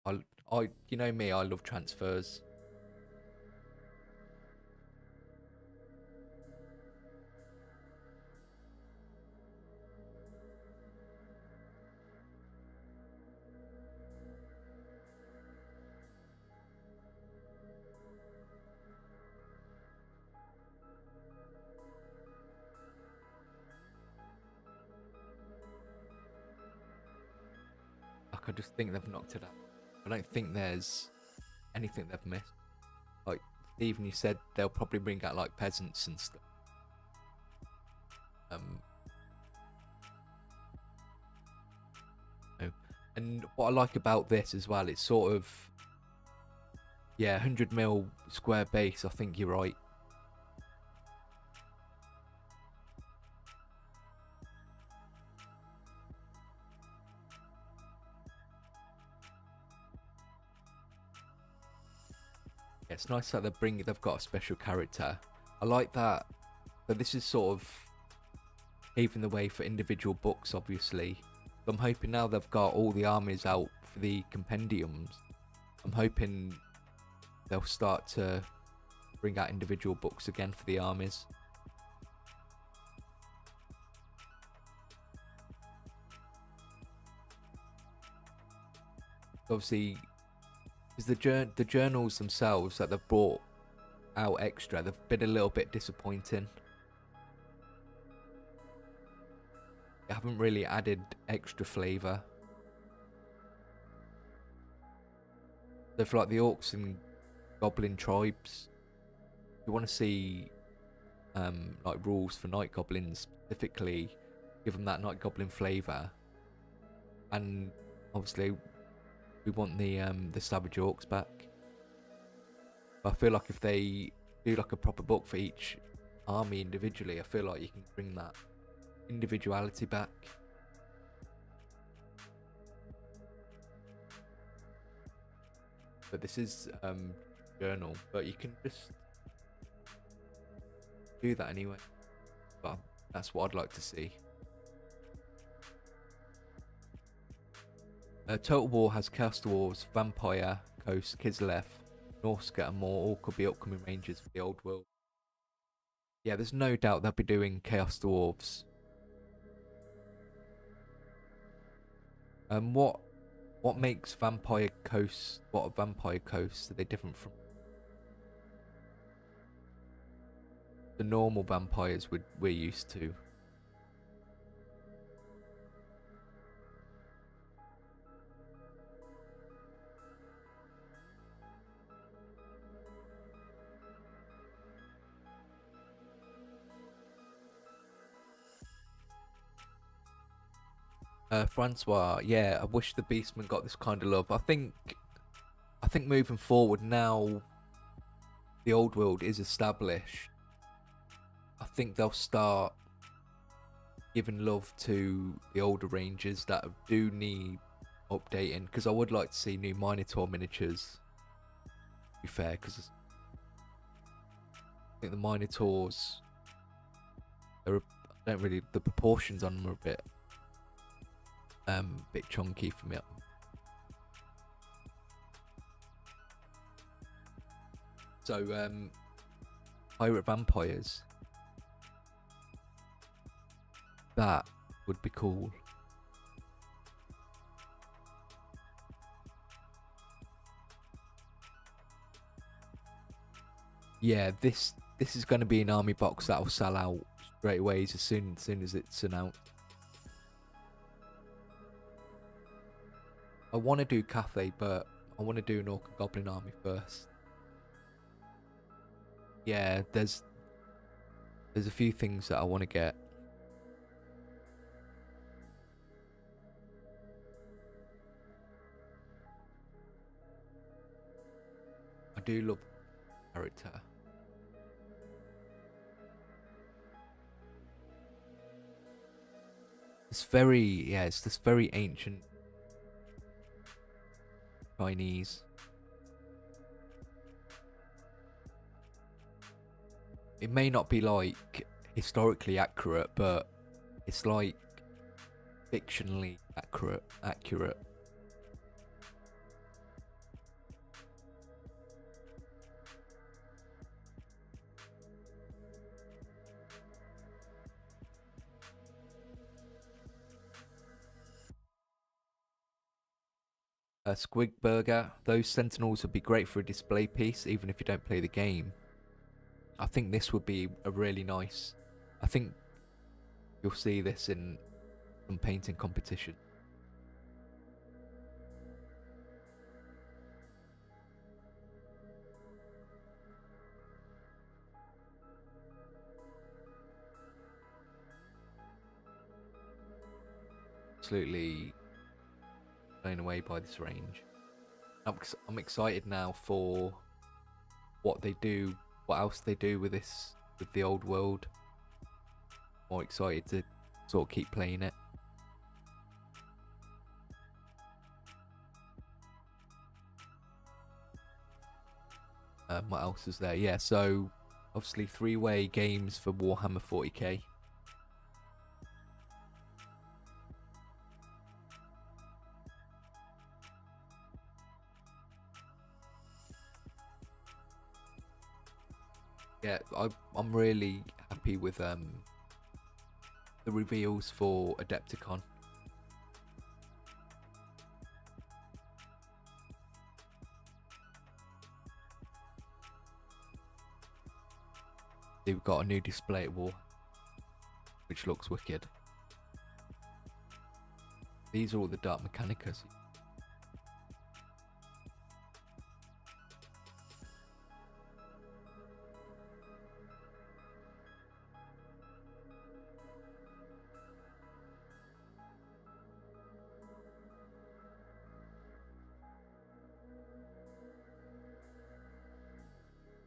You know me, I love transfers. I just think they've knocked it out. I don't think there's anything they've missed. Like, Stephen, you said they'll probably bring out like peasants and stuff. And what I like about this as well, it's sort of, yeah, 100 mil square base. I think you're right. It's nice that they've got a special character. I like that. But this is sort of paving the way for individual books, obviously. But I'm hoping now they've got all the armies out for the compendiums. I'm hoping they'll start to bring out individual books again for the armies. Obviously, because the journals themselves that they've brought out extra, they've been a little bit disappointing. They haven't really added extra flavour. So for like the orcs and goblin tribes, you want to see like rules for night goblins specifically, give them that night goblin flavour. And obviously we want the savage orcs back. But I feel like if they do like a proper book for each army individually, I feel like you can bring that individuality back. But this is journal, but you can just do that anyway. But that's what I'd like to see. Total War has Chaos Dwarves, Vampire, Coast, Kislev, Norska and more. All could be upcoming ranges for the old world. Yeah, there's no doubt they'll be doing Chaos Dwarves. What makes Vampire Coast? What are Vampire Coasts? Are they different from the normal vampires we're used to? Francois, yeah, I wish the Beastmen got this kind of love. I think moving forward now, the old world is established. I think they'll start giving love to the older ranges that do need updating. Because I would like to see new Minotaur miniatures. To be fair, because I think the Minotaurs are the proportions on them are a bit chunky for me. So pirate vampires, that would be cool. Yeah, this is going to be an army box that'll sell out straight away as soon as it's announced. I want to do Cathay, but I want to do an Orc and Goblin army first. Yeah, there's a few things that I want to get. I do love the character. It's very, yeah, it's this very ancient Chinese. It may not be like historically accurate, but it's like fictionally accurate. Squig Burger, those sentinels would be great for a display piece, even if you don't play the game. I think this would be a really nice. I think you'll see this in some painting competition. Absolutely blown away by this range. I'm excited now for what they do, what else they do with this, with the old world. More excited to sort of keep playing it. What else is there? Yeah, so obviously 3-way games for Warhammer 40k. Yeah, I'm really happy with the reveals for Adepticon. They've got a new display at War, which looks wicked. These are all the Dark Mechanicas.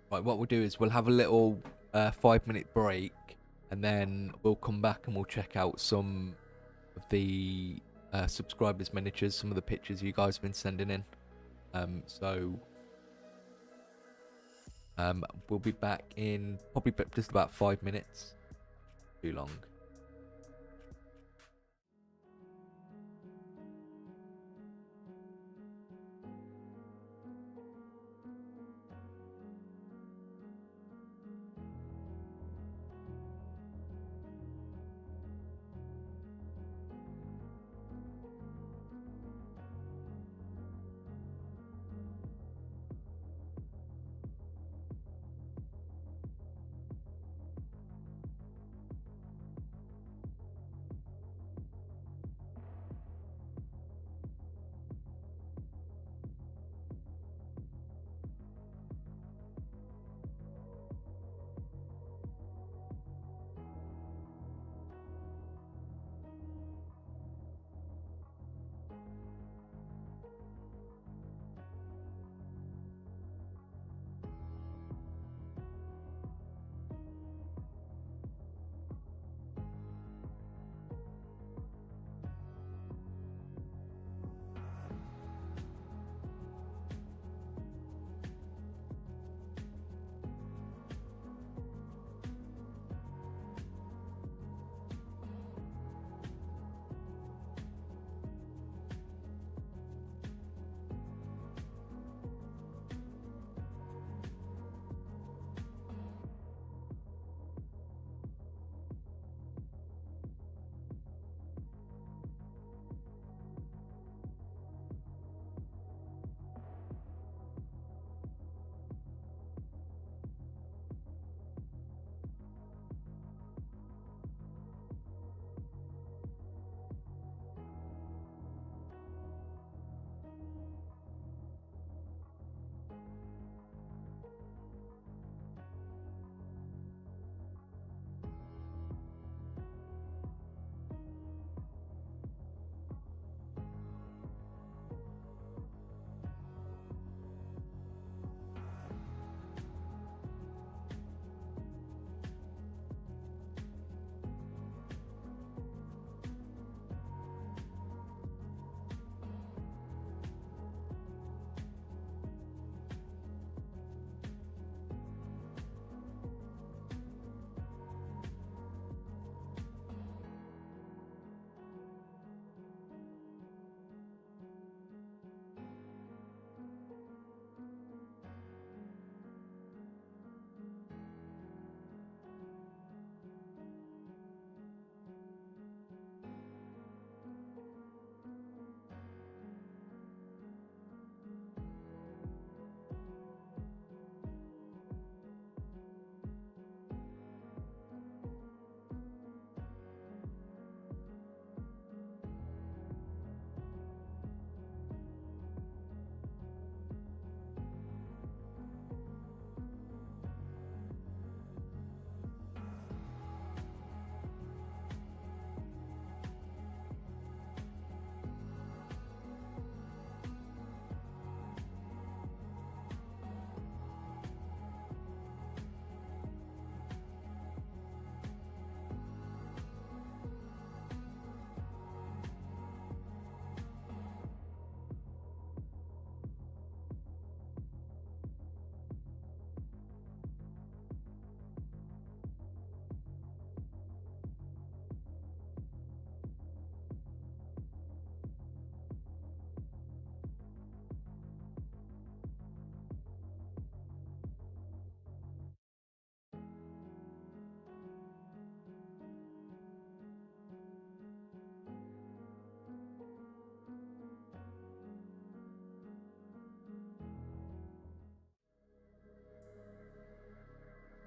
Right, what we'll do is we'll have a little 5-minute break, and then we'll come back and we'll check out some of the subscribers' miniatures, some of the pictures you guys have been sending in. We'll be back in probably just about 5 minutes. Too long.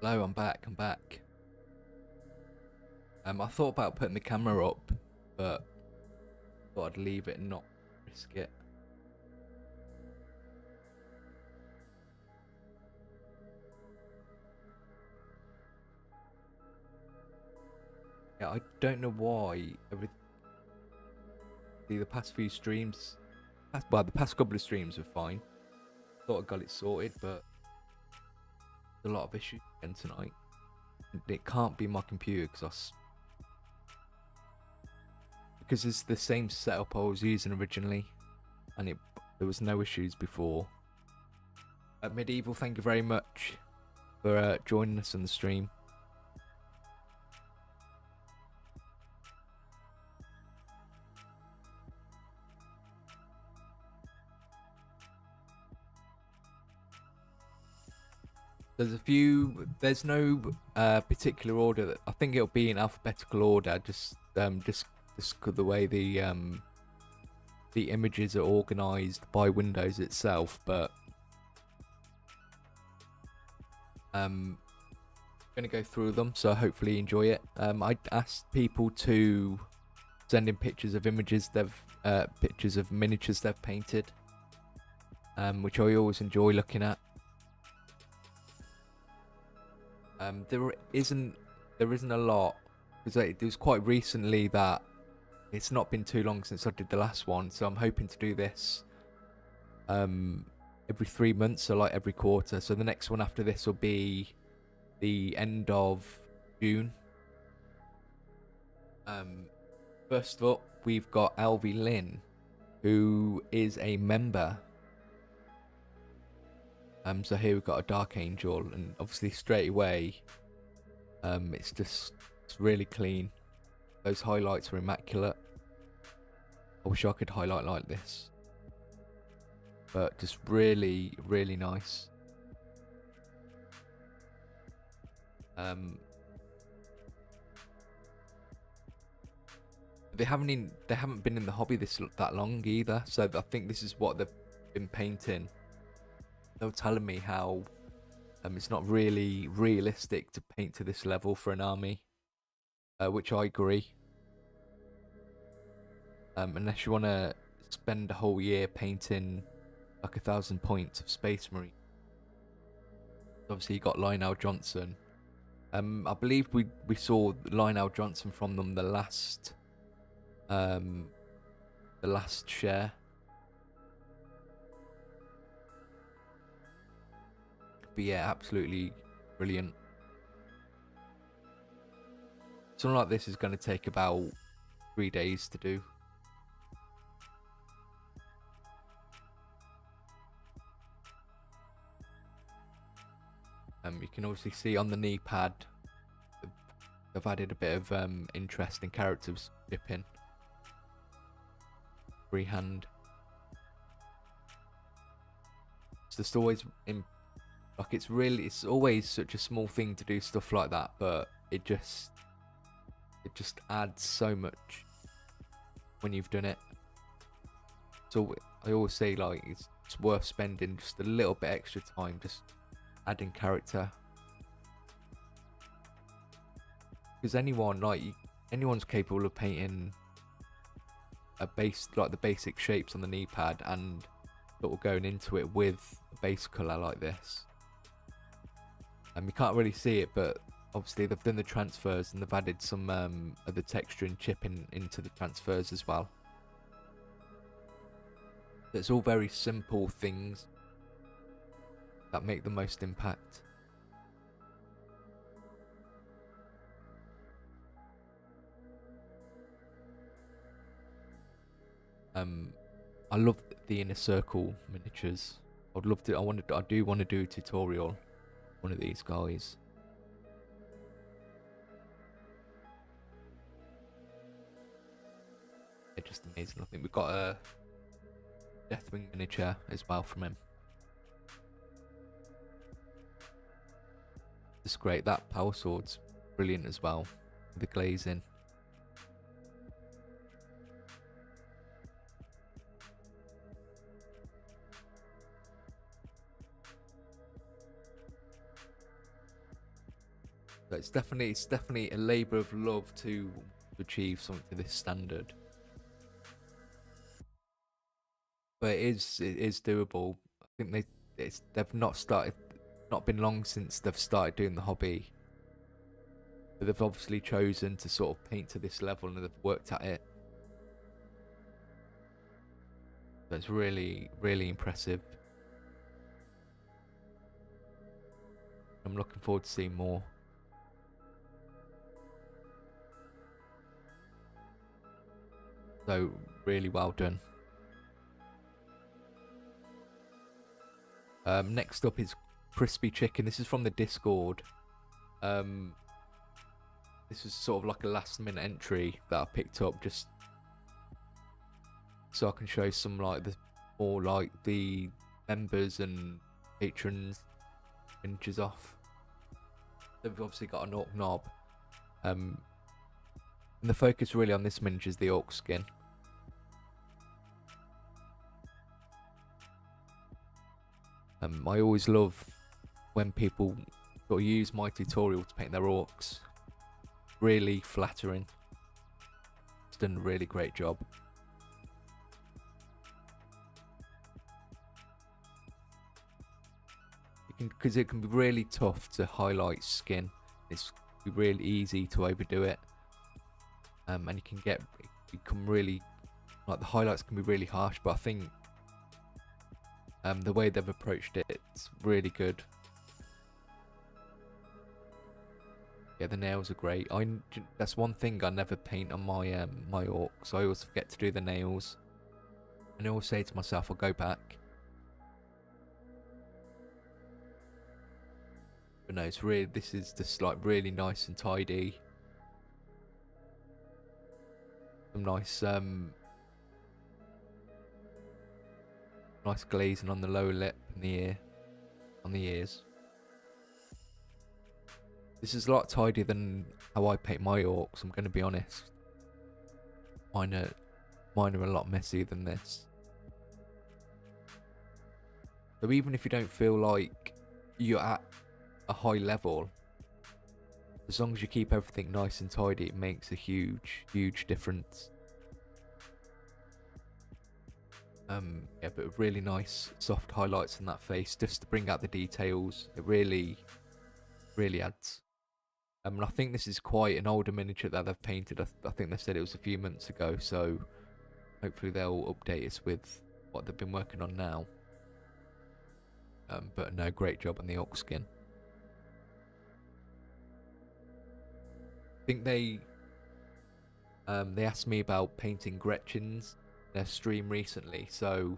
Hello, I'm back. I thought about putting the camera up, but thought I'd leave it and not risk it. Yeah, I don't know why the past few streams, the past couple of streams were fine. Thought I got it sorted, but there's a lot of issues again tonight. It can't be my computer because it's the same setup I was using originally, and there was no issues before. Medieval, thank you very much for joining us on the stream. There's no particular order. I think it'll be in alphabetical order, just the way the images are organized by Windows itself, but I'm gonna go through them, so hopefully you enjoy it. I asked people to send in pictures of pictures of miniatures they've painted, which I always enjoy looking at. There isn't a lot, because it was quite recently that it's not been too long since I did the last one, so I'm hoping to do this every 3 months, so like every quarter. So the next one after this will be the end of June. First up, we've got Alvy Lynn, who is a member. So here we've got a Dark Angel, and obviously straight away, it's really clean. Those highlights are immaculate. I wish I could highlight like this, but just really, really nice. They haven't been in the hobby that long either, so I think this is what they've been painting. They were telling me how it's not really realistic to paint to this level for an army, which I agree. Unless you want to spend a whole year painting like 1,000 points of Space Marine. Obviously you got Lionel Johnson. I believe we saw Lionel Johnson from them the last share. But yeah, absolutely brilliant. Something like this is going to take about 3 days to do. You can obviously see on the knee pad, I've added a bit of interesting characters dipping. Freehand. It's just always it's always such a small thing to do stuff like that, but it just adds so much when you've done it. So I always say, like, it's worth spending just a little bit extra time just adding character, because anyone's capable of painting a base, like the basic shapes on the knee pad, and sort of going into it with a base color like this. And you can't really see it, but obviously they've done the transfers and they've added some of the texture and chipping into the transfers as well. It's all very simple things that make the most impact. I love the inner circle miniatures. I do want to do a tutorial, one of these guys. They're just amazing. I think we've got a Deathwing miniature as well from him. It's great. That power sword's brilliant as well, with the glazing. So it's definitely a labour of love to achieve something to this standard. But it is doable. I think they've not been long since they've started doing the hobby. But they've obviously chosen to sort of paint to this level and they've worked at it. So it's really, really impressive. I'm looking forward to seeing more. So really well done. Next up is Crispy Chicken. This is from the Discord. This is sort of like a last minute entry that I picked up just so I can show some like the members and patrons miniatures off. They've obviously got an orc knob. And the focus really on this miniature is the orc skin. I always love when people sort of use my tutorial to paint their orcs. Really flattering. It's done a really great job. Because it can be really tough to highlight skin. It's really easy to overdo it. And you can become really, like the highlights can be really harsh, but I think the way they've approached it, it's really good. Yeah, the nails are great. That's one thing I never paint on my my orcs. I always forget to do the nails, and I always say to myself, I'll go back. But no, it's really, this is just like really nice and tidy. Some nice glazing on the lower lip and the ear, on the ears. This is a lot tidier than how I paint my orcs, I'm going to be honest. Mine are a lot messier than this. So even if you don't feel like you're at a high level, as long as you keep everything nice and tidy, it makes a huge difference. Yeah, but really nice soft highlights on that face just to bring out the details. It really adds. And I think this is quite an older miniature that they've painted. I think they said it was a few months ago, so hopefully they'll update us with what they've been working on now. But no, great job on the orc skin. I think they asked me about painting Gretchens in their stream recently, so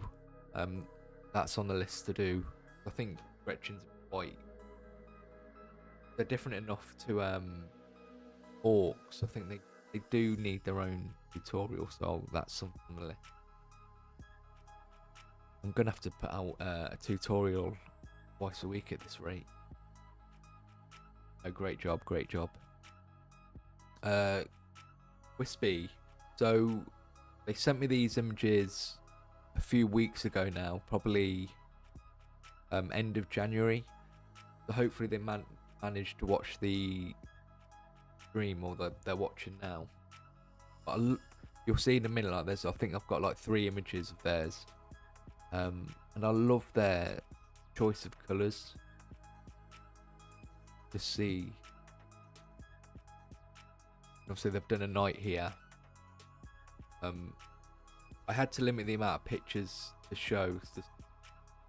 that's on the list to do. I think Gretchens are they're different enough to orcs. I think they do need their own tutorial, so that's something on the list. I'm gonna have to put out a tutorial twice a week at this rate. Oh, great job. Wispy. So they sent me these images a few weeks ago now, probably end of January. So hopefully they managed to watch the stream, or they're watching now. But you'll see in a minute, like I think I've got like 3 images of theirs. And I love their choice of colours. To see. Obviously they've done a knight here. I had to limit the amount of pictures to show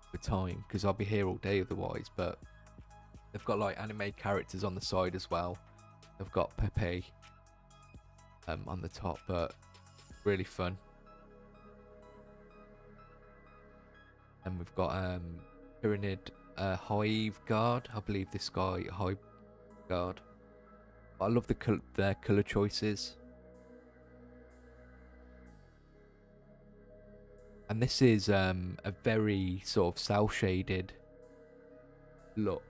for time, because I'll be here all day otherwise, but they've got like anime characters on the side as well. They've got Pepe on the top, but really fun. And we've got Pyramid Hive Guard. I believe this guy, Hive Guard. I love their colour choices. And this is a very sort of cel shaded look.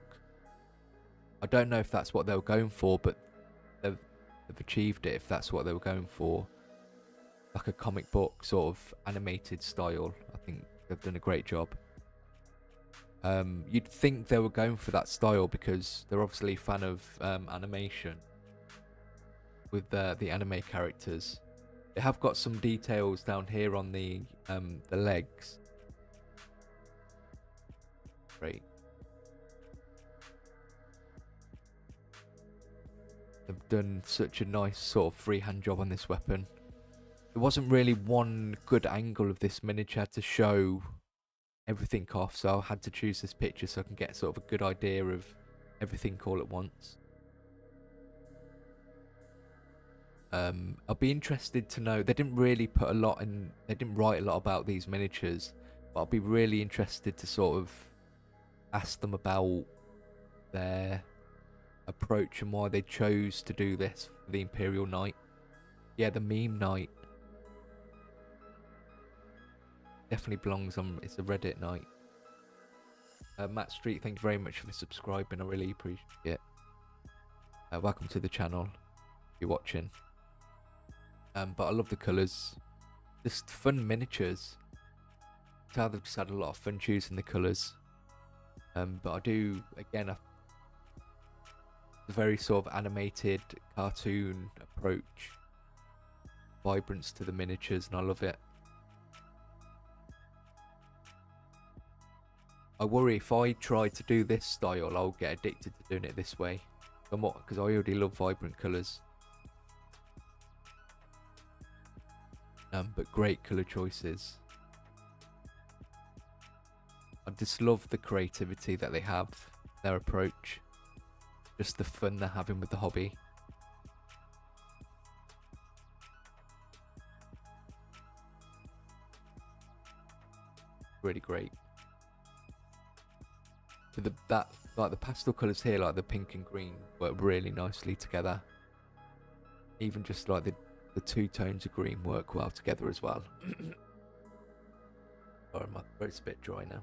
I don't know if that's what they were going for, but they've achieved it if that's what they were going for. Like a comic book sort of animated style. I think they've done a great job. You'd think they were going for that style because they're obviously a fan of animation with the anime characters. They have got some details down here on the legs. Great. They've done such a nice sort of freehand job on this weapon. There wasn't really one good angle of this miniature to show everything off, so I had to choose this picture so I can get sort of a good idea of everything all at once. I'll be interested to know, they didn't really put a lot in, they didn't write a lot about these miniatures, but I'll be really interested to sort of ask them about their approach and why they chose to do this for the Imperial Knight. Yeah, the meme knight definitely belongs on, it's a Reddit knight. Matt Street, thank you very much for subscribing, I really appreciate it. Welcome to the channel if you're watching. But I love the colours, just fun miniatures. So they've just had a lot of fun choosing the colours. But I do, again, a very sort of animated cartoon approach, vibrance to the miniatures, and I love it. I worry if I try to do this style, I'll get addicted to doing it this way. Because I already love vibrant colours. But great colour choices. I just love the creativity that they have, their approach, just the fun they're having with the hobby. Really great. With like the pastel colours here, like the pink and green, work really nicely together. Even just like the two tones of green work well together as well. Sorry, my throat's a bit dry now.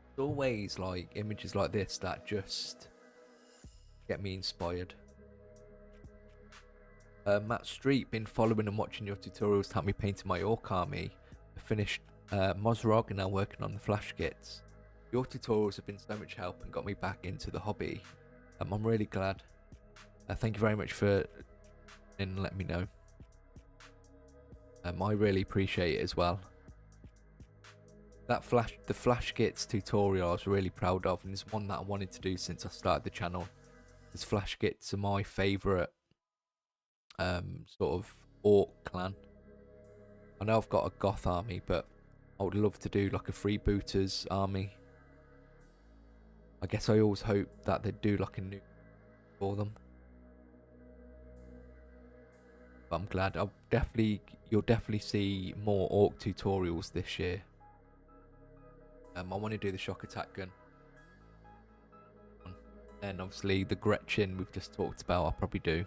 It's always like images like this that just get me inspired. Matt Street, been following and watching your tutorials to help me painting my orc army. I finished Mozrog and now working on the flash kits. Your tutorials have been so much help and got me back into the hobby. I'm really glad. Thank you very much for letting me know. I really appreciate it as well. The flash kits tutorial I was really proud of, and it's one that I wanted to do since I started the channel. This flash kits are my favourite sort of orc clan. I know I've got a goth army, but I would love to do like a freebooters army. I guess I always hope that they'd do like a new for them. But I'm glad. You'll definitely see more orc tutorials this year. I want to do the shock attack gun. And obviously the Gretchen we've just talked about, I'll probably do.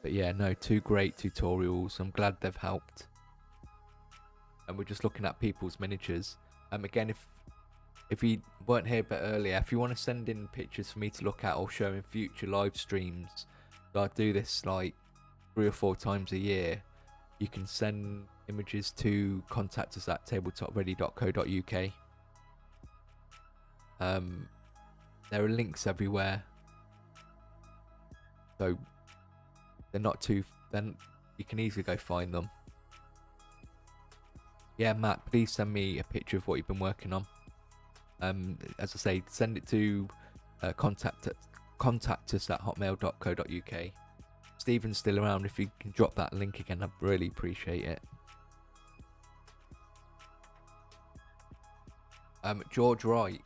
But yeah, no, 2 great tutorials. I'm glad they've helped. And we're just looking at people's miniatures. Again, if you weren't here a bit earlier, if you want to send in pictures for me to look at or show in future live streams, so I do this like 3 or 4 times a year, you can send images to contact us at TableTopReady.co.uk. There are links everywhere, so they're not too, then you can easily go find them. Yeah, Matt, please send me a picture of what you've been working on. As I say, send it to contact us at hotmail.co.uk. Stephen's still around. If you can drop that link again, I'd really appreciate it. George Wright.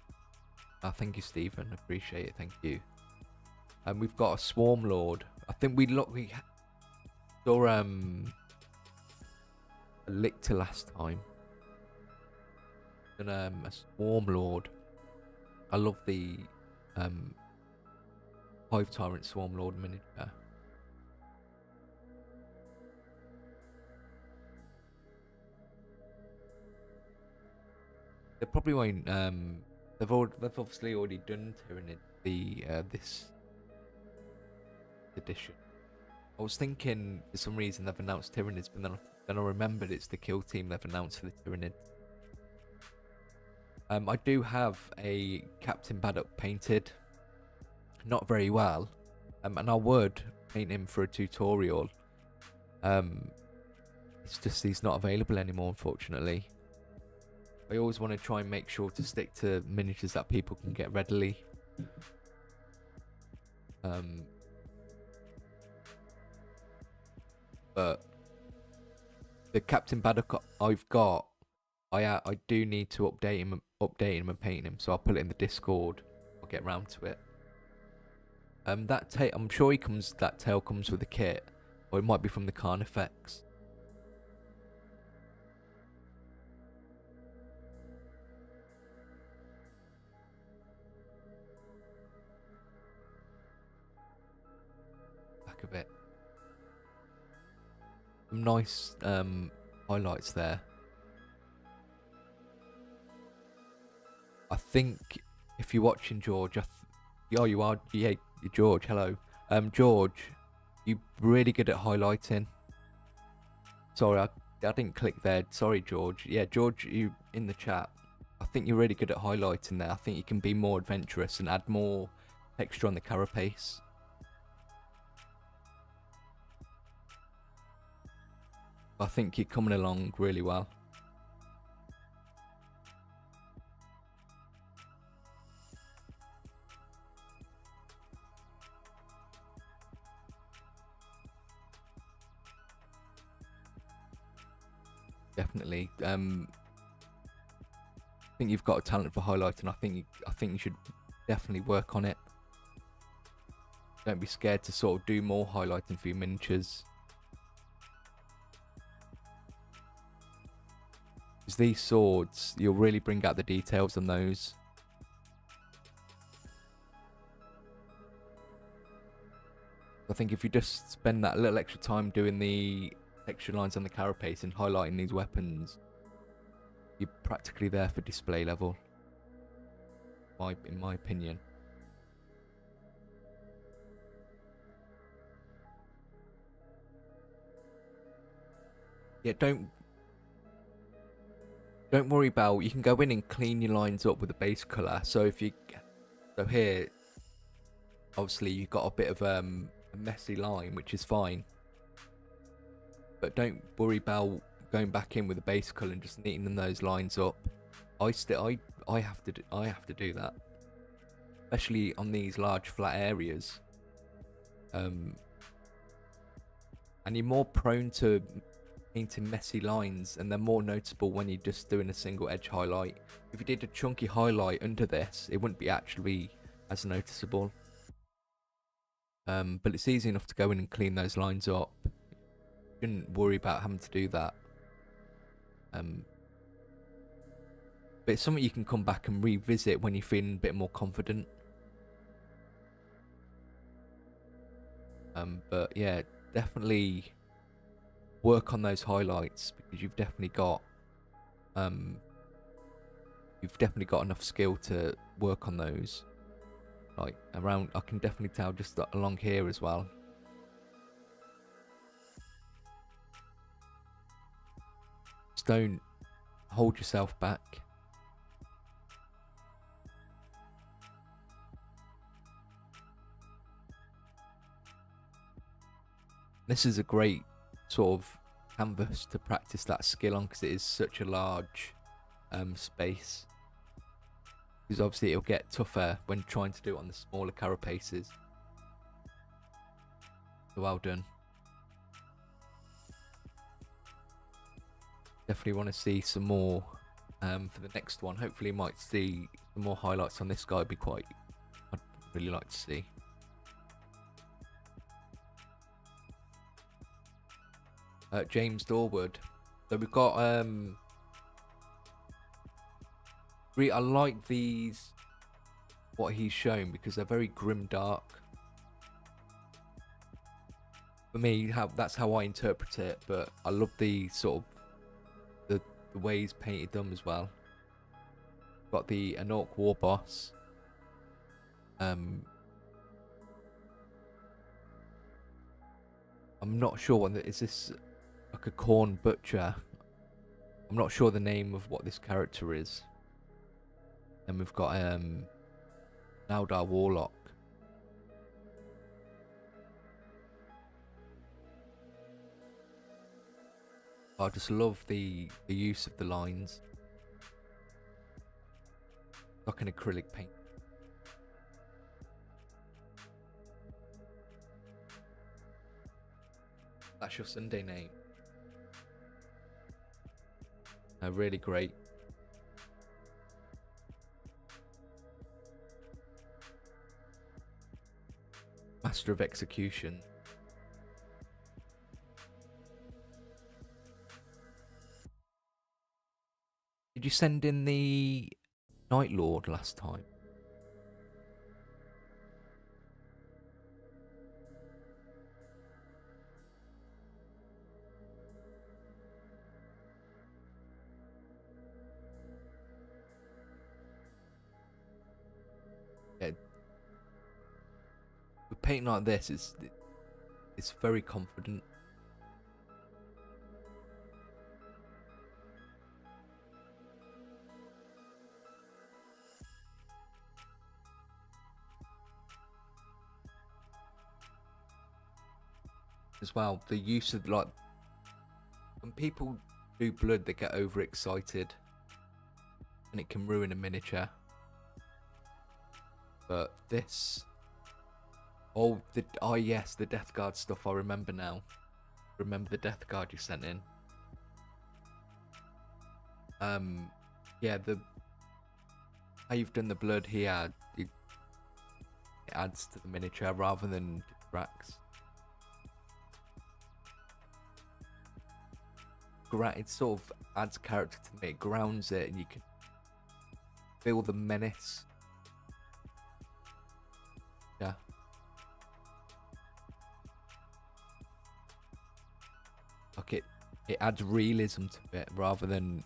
Thank you, Stephen. Appreciate it. Thank you. We've got a Swarm Lord. I think we saw a Lictor last time. And a Swarm Lord. I love the Hive Tyrant Swarm Lord miniature. They probably won't They've obviously already done Tyranid this edition. I was thinking for some reason they've announced Tyranids, but then I remembered it's the kill team they've announced for the Tyranid. I do have a Captain Baddock painted, not very well, and I would paint him for a tutorial. It's just he's not available anymore, unfortunately. I always want to try and make sure to stick to miniatures that people can get readily. But the Captain Baddock I've got, I do need to update him and paint him, so I'll put it in the Discord. I'll get round to it. I'm sure that tail comes with a kit, or it might be from the Carnifex. Back of it. Some nice highlights there. I think if you're watching, George, oh, you are. Yeah, George. Hello, George. You're really good at highlighting. Sorry, I didn't click there. Sorry, George. Yeah, George, you in the chat. I think you're really good at highlighting there. I think you can be more adventurous and add more texture on the carapace. I think you're coming along really well. Definitely. I think you've got a talent for highlighting. I think you should definitely work on it. Don't be scared to sort of do more highlighting for your miniatures. Because these swords, you'll really bring out the details on those. I think if you just spend that little extra time doing the texture lines on the carapace and highlighting these weapons, you're practically there for display level, in my opinion. Yeah, don't worry about. You can go in and clean your lines up with the base color. So here, obviously you've got a bit of a messy line, which is fine. But don't worry about going back in with the base color and just neatening those lines up. I have to do that, especially on these large flat areas. And you're more prone to painting messy lines, and they're more noticeable when you're just doing a single edge highlight. If you did a chunky highlight under this, it wouldn't be actually as noticeable. But it's easy enough to go in and clean those lines up. You shouldn't worry about having to do that. But it's something you can come back and revisit when you're feeling a bit more confident. But yeah, definitely work on those highlights, because you've definitely got enough skill to work on those. Like around, I can definitely tell just along here as well. Just don't hold yourself back. This is a great sort of canvas to practice that skill on, because it is such a large space. Because obviously it'll get tougher when trying to do it on the smaller carapaces. So well done. Definitely want to see some more for the next one. Hopefully might see some more highlights on this guy. I'd really like to see. James Dorwood. So we've got I like these, what he's shown, because they're very grim dark. For me, that's how I interpret it, but I love the sort of the way he's painted them as well. got the Anork War Boss. I'm not sure what is this, like a corn butcher. I'm not sure the name of what this character is. And we've got Naudar Warlock. I just love the use of the lines. Like an acrylic paint. That's your Sunday name. Really great. Master of Execution. Did you send in the Night Lord last time? Yeah. With painting like this, it's very confident. As well, the use of, like, when people do blood, they get overexcited and it can ruin a miniature. But this, yes, the Death Guard stuff. I remember now. Remember the Death Guard you sent in. Yeah, how you've done the blood here, it adds to the miniature rather than detracts. It sort of adds character to me. It grounds it, and you can feel the menace. Yeah. Like it adds realism to it rather than.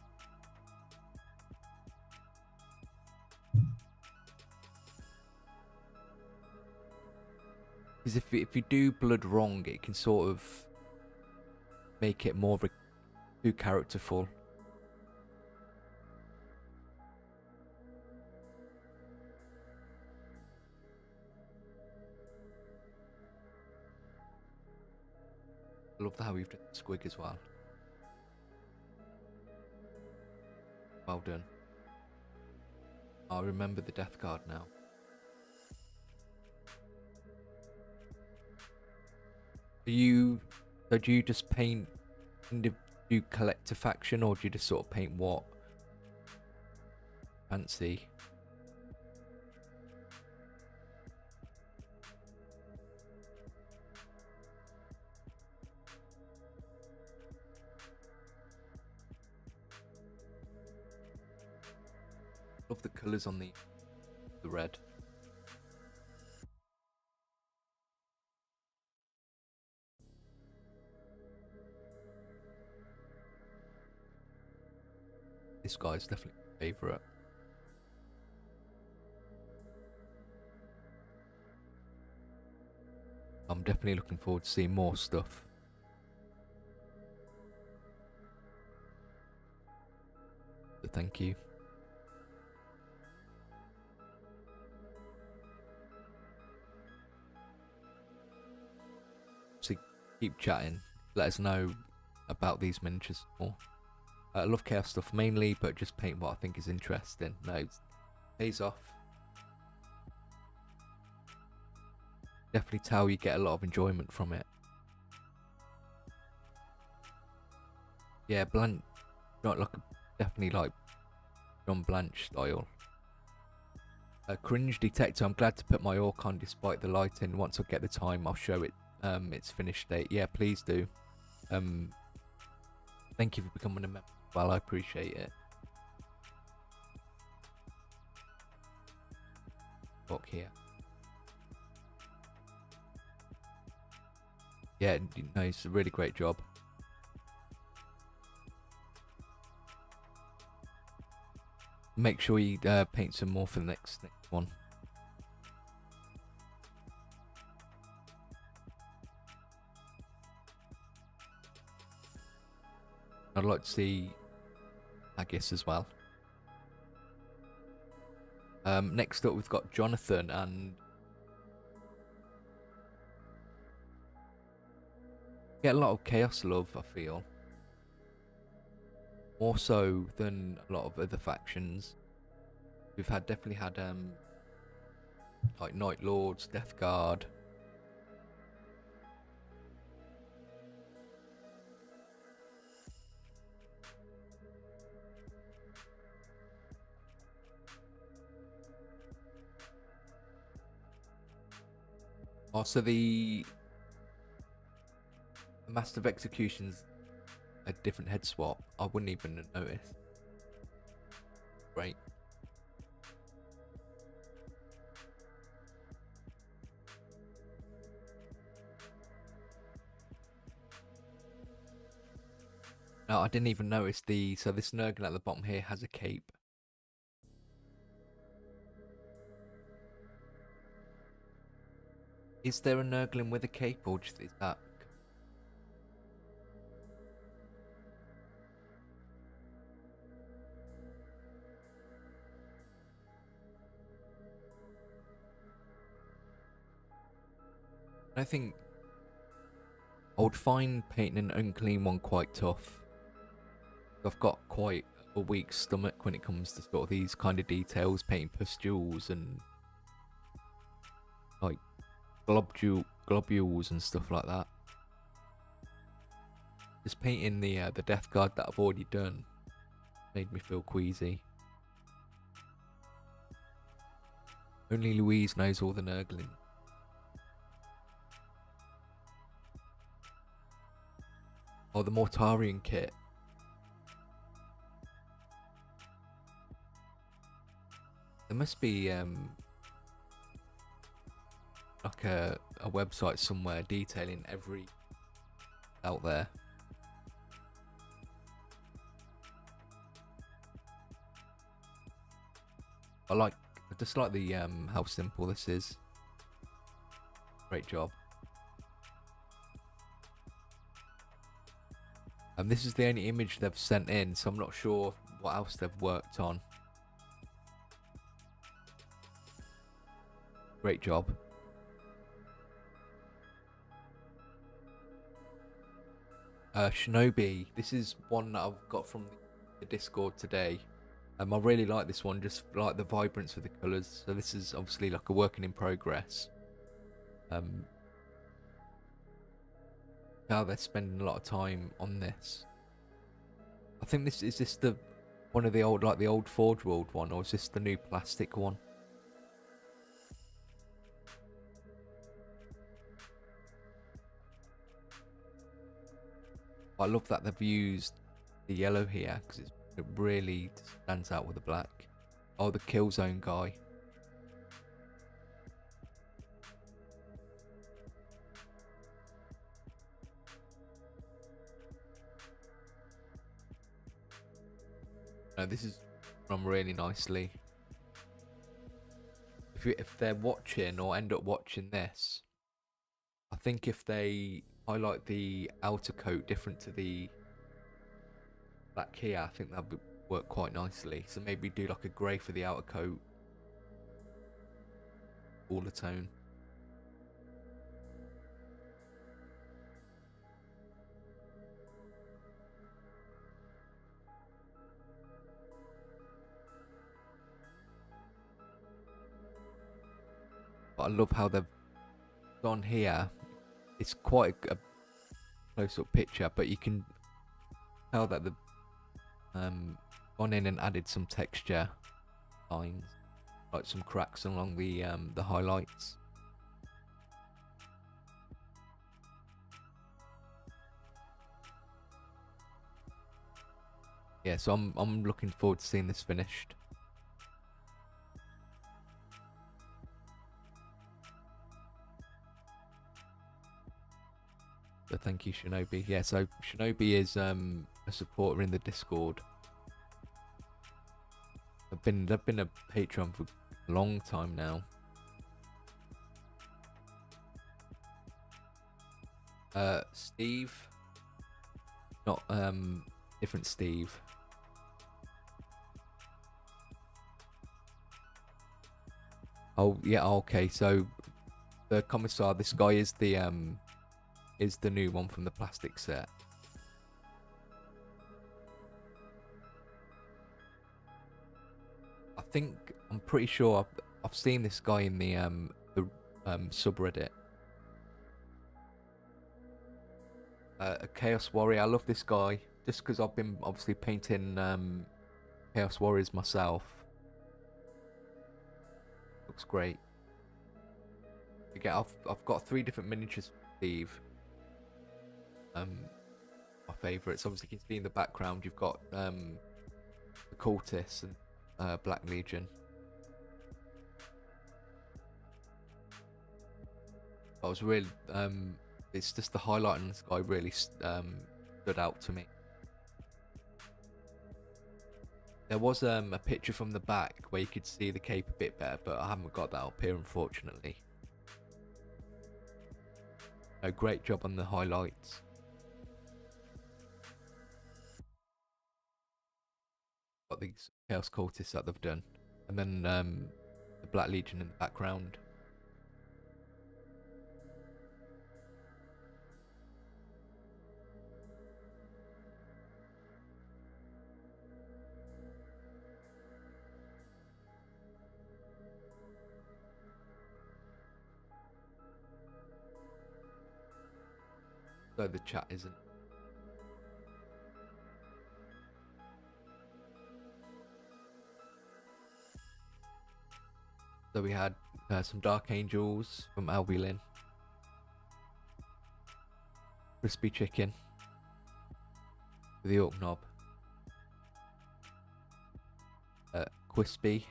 Because if you do blood wrong, it can sort of make it more of a too characterful. I love how you've done the squig as well. Well done. I remember the Death Guard now. Do you just paint, do you collect a faction, or do you just sort of paint what fancy? Love the colours on the red. This guy's definitely my favourite. I'm definitely looking forward to seeing more stuff. So thank you. So keep chatting. Let us know about these miniatures more. I love chaos stuff mainly, but just paint what I think is interesting. No, it pays off. Definitely tell you get a lot of enjoyment from it. Yeah, Blanche, not like definitely like John Blanche style. Cringe detector. I'm glad to put my orc on despite the lighting. Once I get the time, I'll show it its finished date. Yeah, please do. Thank you for becoming a member. Well, I appreciate it. Book here. Yeah, no, it's a really great job. make sure you paint some more for the next one. I'd like to see Haggis as well. Next up we've got Jonathan, and get a lot of chaos love, I feel. More so than a lot of other factions. We've definitely had like Night Lords, Death Guard. Also the Master of Execution's a different head swap. I wouldn't even notice. Great. No, I didn't even notice so this Nurgle at the bottom here has a cape. Is there a Nurgle with a cape, or just is that? I think I would find painting an unclean one quite tough. I've got quite a weak stomach when it comes to sort of these kind of details, painting pustules and like globules and stuff like that. Just painting the Death Guard that I've already done made me feel queasy. Only Louise knows all the Nurgling. Oh, the Mortarian kit. There must be like a website somewhere detailing every out there. I just like the how simple this is. Great job. This is the only image they've sent in, so I'm not sure what else they've worked on. Great job. Shinobi, this is one that I've got from the Discord today. I really like this one, just like the vibrance of the colours. So this is obviously like a working in progress. Now they're spending a lot of time on this. I think this is the one of the old, like the old Forge World one, or is this the new plastic one? I love that they've used the yellow here because it really stands out with the black. Oh, the Killzone guy. No, this is done really nicely. If they're watching or end up watching this, I think if they highlight the outer coat different to the black here, I think that would work quite nicely. So maybe do like a grey for the outer coat, all the tone. But I love how they've gone here. It's quite a close-up picture, but you can tell that they've gone in and added some texture lines, like some cracks along the highlights. Yeah, so I'm looking forward to seeing this finished. So thank you, Shinobi. Yeah, so Shinobi is a supporter in the Discord. they've been a Patreon for a long time now. Steve, not different Steve. Oh yeah, okay. So the commissar, this guy is the new one from the plastic set. I'm pretty sure I've seen this guy in the subreddit. A Chaos Warrior. I love this guy just because I've been obviously painting Chaos Warriors myself. Looks great. Again, I've got 3 different miniatures for Steve. My favourites. Obviously, you can see in the background you've got the Cultists and Black Legion. I was really it's just the highlight on this guy really stood out to me. There was a picture from the back where you could see the cape a bit better, but I haven't got that up here, unfortunately. A great job on the highlights. Got these Chaos Cultists that they've done, and then the Black Legion in the background. So the chat isn't. So we had some Dark Angels from Albion, Crispy Chicken with the Orc Knob, Quispy,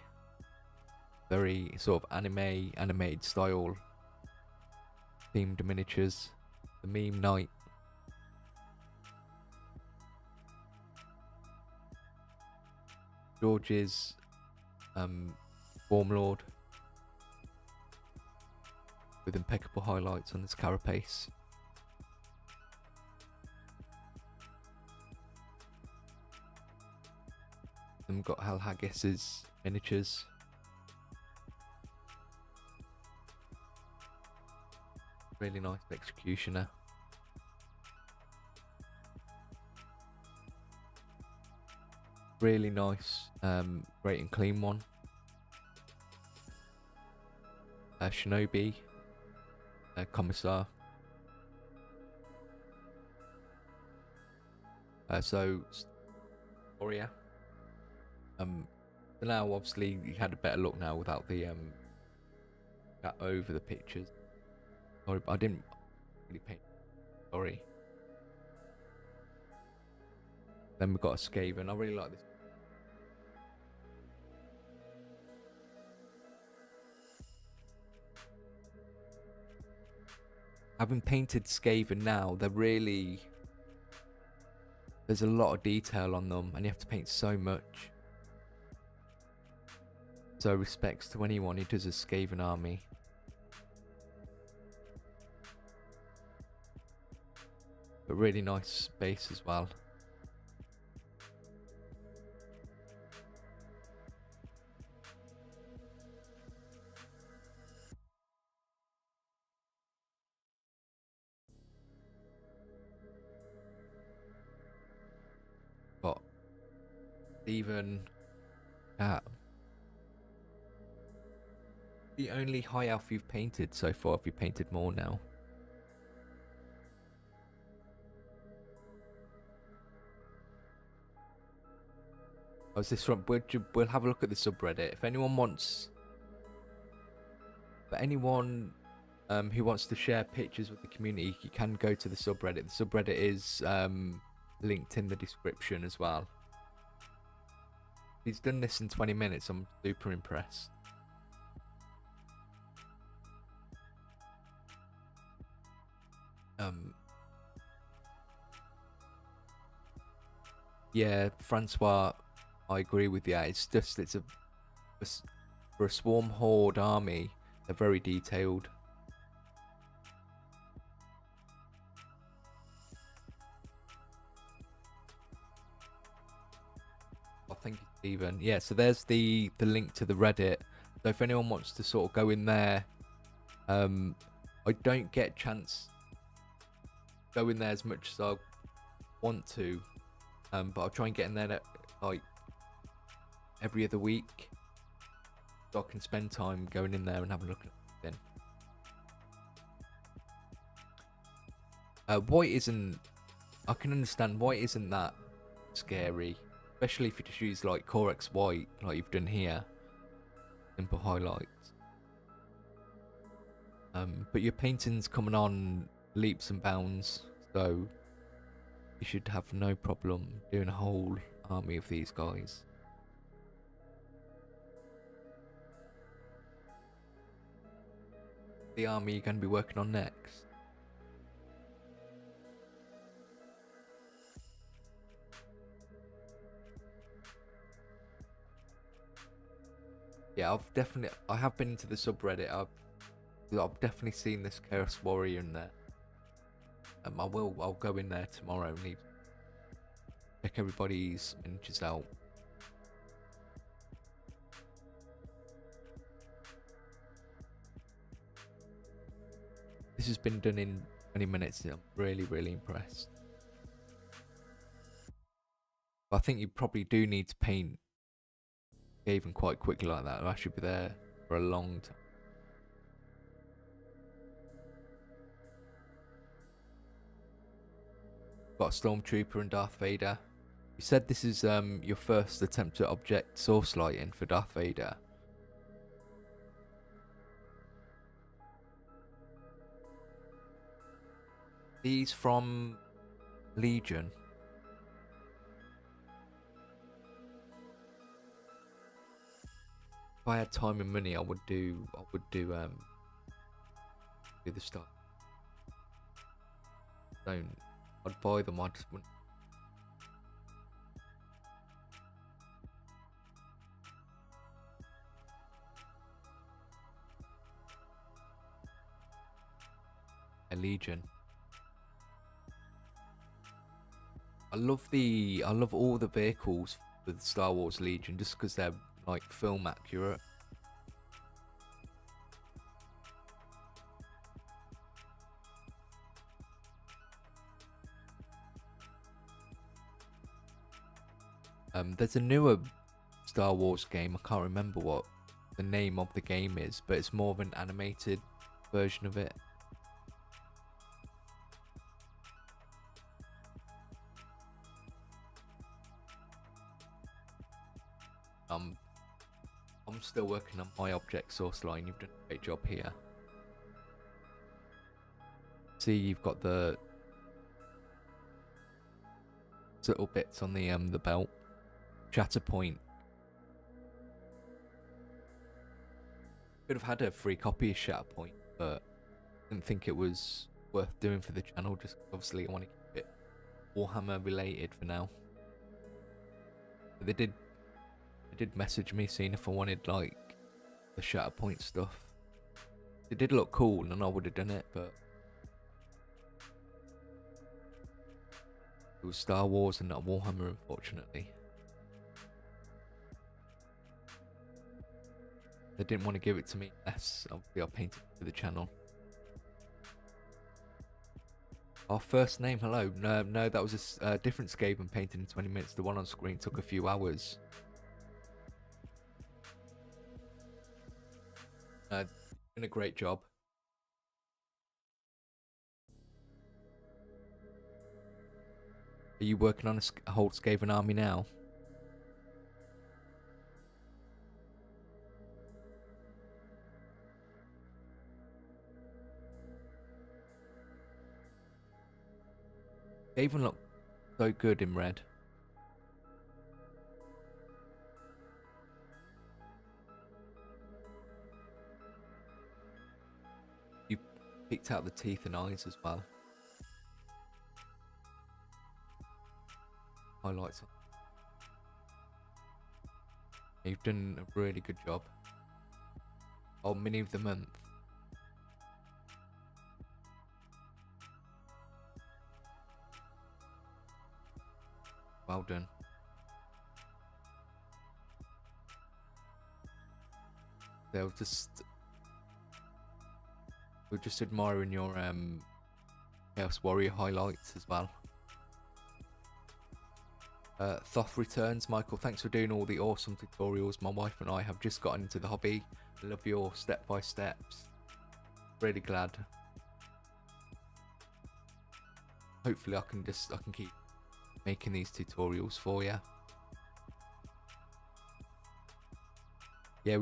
very sort of animated style themed miniatures, the Meme Knight, George's Warmlord with impeccable highlights on his carapace. Then we've got Hal Haggis's miniatures. Really nice executioner. Really nice, great and clean one. Shinobi, Commissar. So Warrior. Now obviously you had a better look now without the that over the pictures. Sorry, I didn't really paint. Sorry. Then we've got a Skaven. I really like this. Having painted Skaven now, there's a lot of detail on them, and you have to paint so much. So respects to anyone who does a Skaven army. But really nice base as well. Got even the only high elf you've painted so far. Have you painted more now? Oh, is this from? We'll have a look at the subreddit. If anyone wants, but anyone who wants to share pictures with the community, you can go to the subreddit. The subreddit is linked in the description as well. He's done this in 20 minutes. I'm super impressed. Yeah, Francois I agree with you. It's just for a swarm horde army, they're very detailed. Oh, thank you, Stephen. Yeah, so there's the link to the Reddit. So if anyone wants to sort of go in there, I don't get a chance to go in there as much as I want to, but I'll try and get in there like every other week, so I can spend time going in there and having a look at it. White isn't. I can understand white isn't that scary, especially if you just use like Corex white, like you've done here. Simple highlights. But your painting's coming on leaps and bounds, so you should have no problem doing a whole army of these guys. The army you're going to be working on next? Yeah, I have been to the subreddit. I've definitely seen this Chaos Warrior in there. I'll go in there tomorrow and check everybody's miniatures out. This has been done in 20 minutes. I'm really, really impressed. But I think you probably do need to paint even quite quickly like that. I should be there for a long time. Got a Stormtrooper and Darth Vader. You said this is your first attempt at object source lighting for Darth Vader. These from Legion. If I had time and money, I would do the stuff. I'd buy them. I just wouldn't. A Legion. I love all the vehicles for the Star Wars Legion just because they're like film accurate. There's a newer Star Wars game. I can't remember what the name of the game is, but it's more of an animated version of it. I'm still working on my object source line. You've done a great job here. See, you've got the little bits on the belt. Shatter point. Could have had a free copy of Shatter point, but didn't think it was worth doing for the channel. Just obviously I want to keep it Warhammer related for now. But they did message me seeing if I wanted like the Shatter point stuff. It did look cool and I would have done it, but it was Star Wars and not Warhammer, unfortunately. They didn't want to give it to me unless obviously I painted it for the channel. Our first name, hello. No, that was a different Skaven painted in 20 minutes. The one on screen took a few hours. Doing a great job. Are you working on a whole Skaven army now? Skaven look so good in red. You picked out the teeth and eyes as well. Highlights. You've done a really good job. Oh, mini of the month. Well done. They'll just... We're just admiring your Chaos Warrior highlights as well. Thoth returns. Michael, thanks for doing all the awesome tutorials. My wife and I have just gotten into the hobby. I love your step-by-steps. Really glad. Hopefully I can keep making these tutorials for you. Yeah,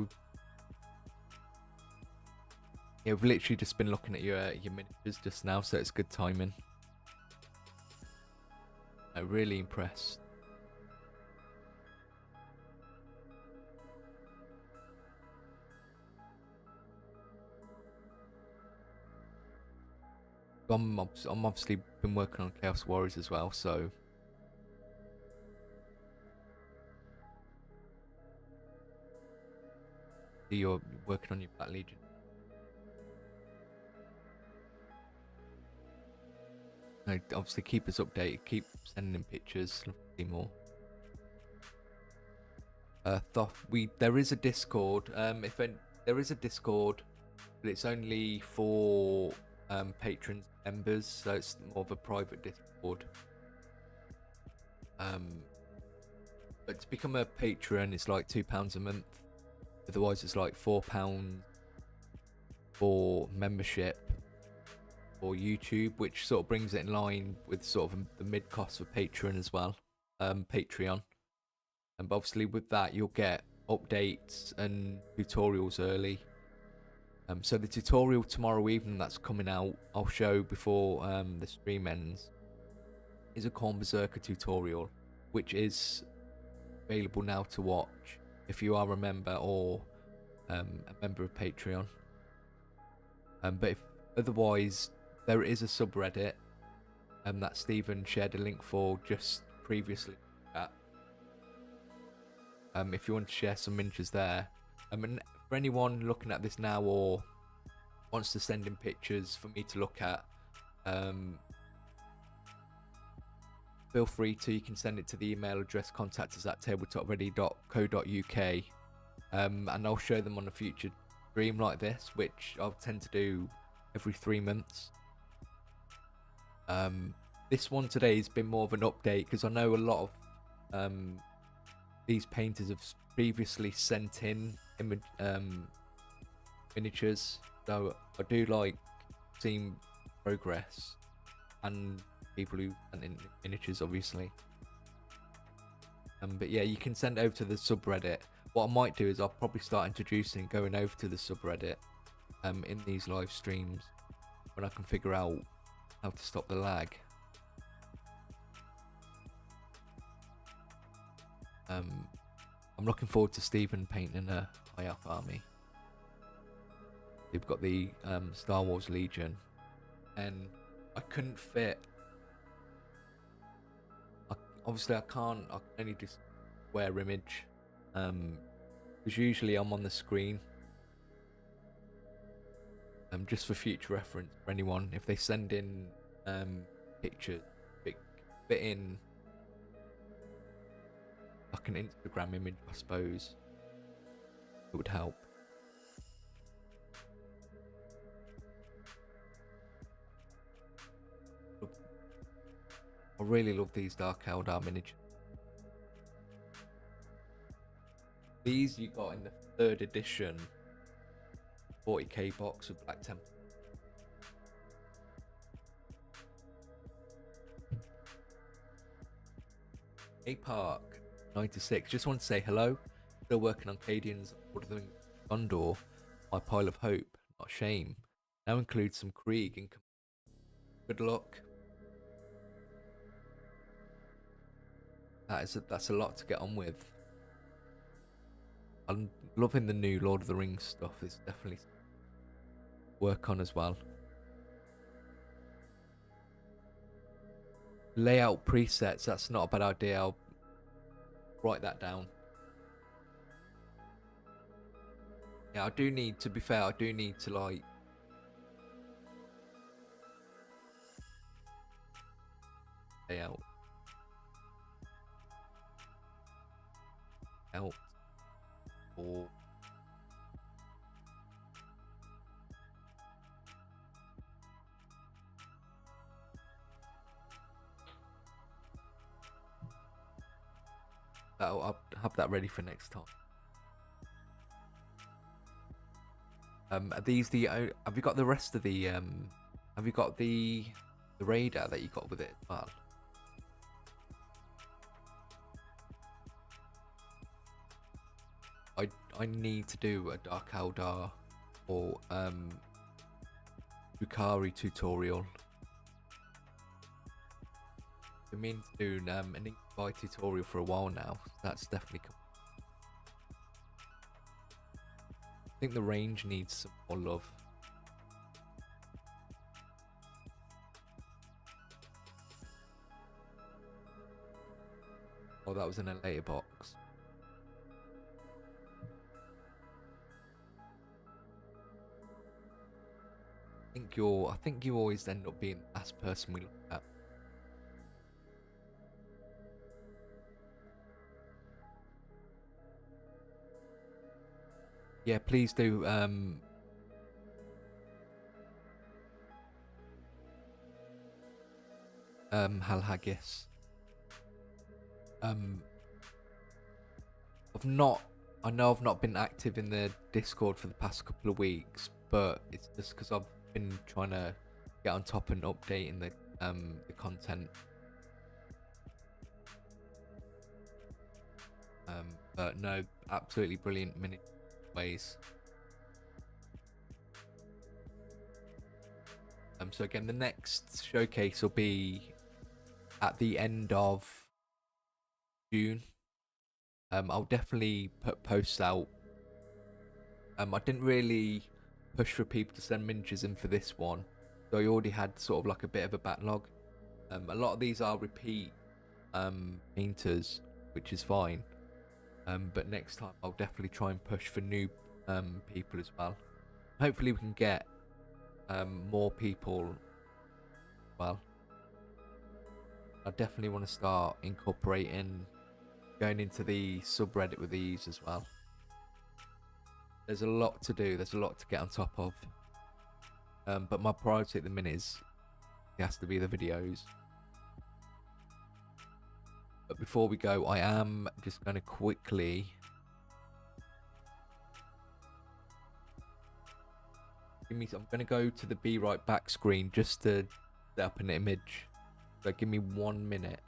we've literally just been looking at your miniatures just now, so it's good timing. I'm really impressed. I'm obviously been working on Chaos Warriors as well, so you're working on your Battle Legion. No, obviously keep us updated, keep sending in pictures, see more. Thoth, there is a Discord. There is a Discord, but it's only for patrons, members, so it's more of a private Discord. But to become a patron, it's like £2 a month. Otherwise, it's like £4 for membership or YouTube, which sort of brings it in line with sort of the mid cost of Patreon as well. Patreon. And obviously with that you'll get updates and tutorials early. So the tutorial tomorrow evening that's coming out, I'll show before the stream ends, is a Khorne Berserker tutorial, which is available now to watch if you are a member or a member of Patreon. But if otherwise, there is a subreddit that Stephen shared a link for just previously. If you want to share some miniatures there, and for anyone looking at this now or wants to send in pictures for me to look at, feel free to. You can send it to the email address contact@tabletоpready.co.uk, and I'll show them on a future stream like this, which I'll tend to do every 3 months. This one today has been more of an update because I know a lot of these painters have previously sent in miniatures, so I do like seeing progress and people who sent in miniatures, obviously. But yeah, you can send over to the subreddit. What I might do is I'll probably start going over to the subreddit in these live streams when I can figure out how to stop the lag. I'm looking forward to Stephen painting a High Elf army. They've got the Star Wars Legion, and I couldn't fit. Obviously, I can only do square image, because usually I'm on the screen. Just for future reference for anyone, if they send in pictures, fit in like an Instagram image, I suppose it would help. I really love these Dark Eldar miniatures. These you got in the 3rd edition 40k box of Black Temple. Hey Park 96, just want to say hello. Still working on Cadian's Lord of the Rings Gondor. My pile of hope, not shame. Now includes some Krieg and good luck. That's a lot to get on with. I'm loving the new Lord of the Rings stuff. It's definitely work on as well. Layout presets, that's not a bad idea. I'll write that down. Yeah, I do need, to be fair, I do need to like lay out or I'll have that ready for next time. Are these the? Have you got the rest of the? Have you got the radar that you got with it as well? I need to do a Dark Eldar or Bukari tutorial. I've been doing an Inkby tutorial for a while now. So that's definitely coming. I think the range needs some more love. Oh, that was in a later box. I think you always end up being the last person we look at. Yeah, please do. Hal Haggis. I know I've not been active in the Discord for the past couple of weeks, but it's just because I've been trying to get on top and updating the content. But no, absolutely brilliant mini ways. So again, the next showcase will be at the end of June. I'll definitely put posts out. I didn't really push for people to send miniatures in for this one, so I already had sort of like a bit of a backlog. A lot of these are repeat painters, which is fine. But next time I'll definitely try and push for new people as well. Hopefully we can get more people. Well, I definitely want to start incorporating going into the subreddit with these as well. There's a lot to do, there's a lot to get on top of. But my priority at the minute it has to be the videos. But before we go, I am just going to quickly I'm going to go to the Be Right Back screen just to set up an image. So give me 1 minute.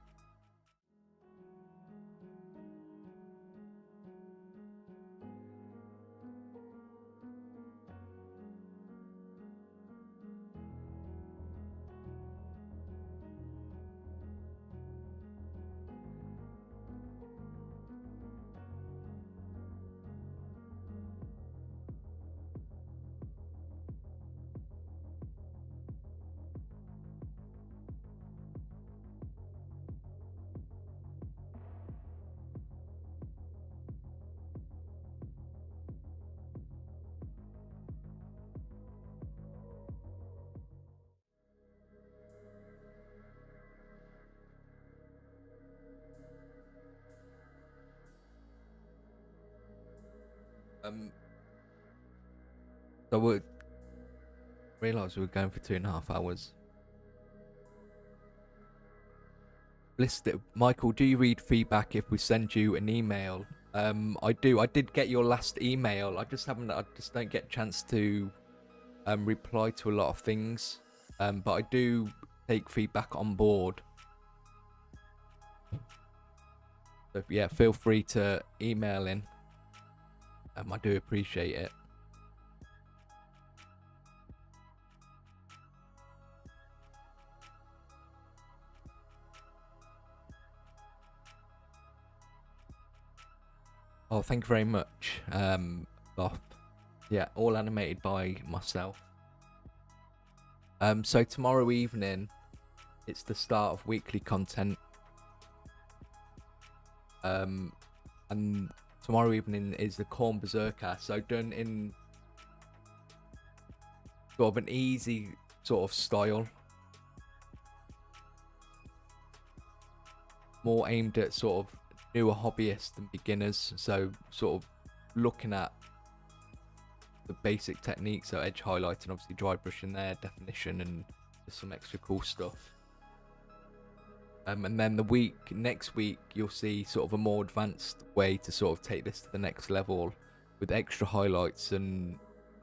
So we realised we were going for 2.5 hours. Michael, do you read feedback if we send you an email? I do. I did get your last email. I just don't get a chance to reply to a lot of things. But I do take feedback on board. So yeah, feel free to email in. I do appreciate it. Oh, thank you very much, Bob. Yeah, all animated by myself. So tomorrow evening, it's the start of weekly content. And tomorrow evening is the Khorne Berserker. So done in sort of an easy sort of style, more aimed at sort of newer hobbyists and beginners. So sort of looking at the basic techniques, so edge highlighting, obviously dry brushing there, definition, and just some extra cool stuff. And then next week you'll see sort of a more advanced way to sort of take this to the next level with extra highlights and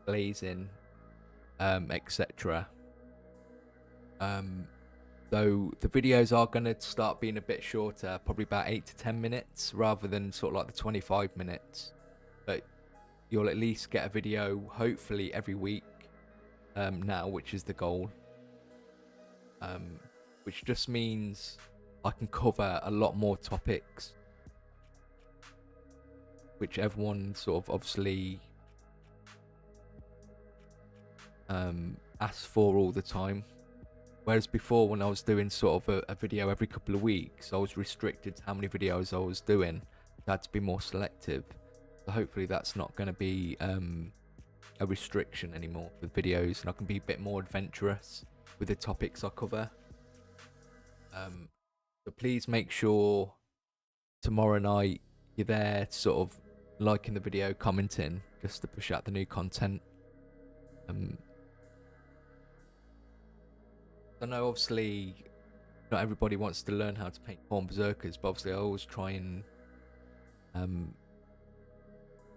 glazing, etc. So the videos are going to start being a bit shorter, probably about 8 to 10 minutes rather than sort of like the 25 minutes. But you'll at least get a video hopefully every week now, which is the goal. Which just means I can cover a lot more topics, which everyone sort of obviously asks for all the time. Whereas before, when I was doing sort of a video every couple of weeks, I was restricted to how many videos I was doing. I had to be more selective. So hopefully that's not going to be a restriction anymore with videos, and I can be a bit more adventurous with the topics I cover. So please make sure tomorrow night you're there, sort of liking the video, commenting, just to push out the new content. I know obviously not everybody wants to learn how to paint Khorne Berserkers, but obviously I always try and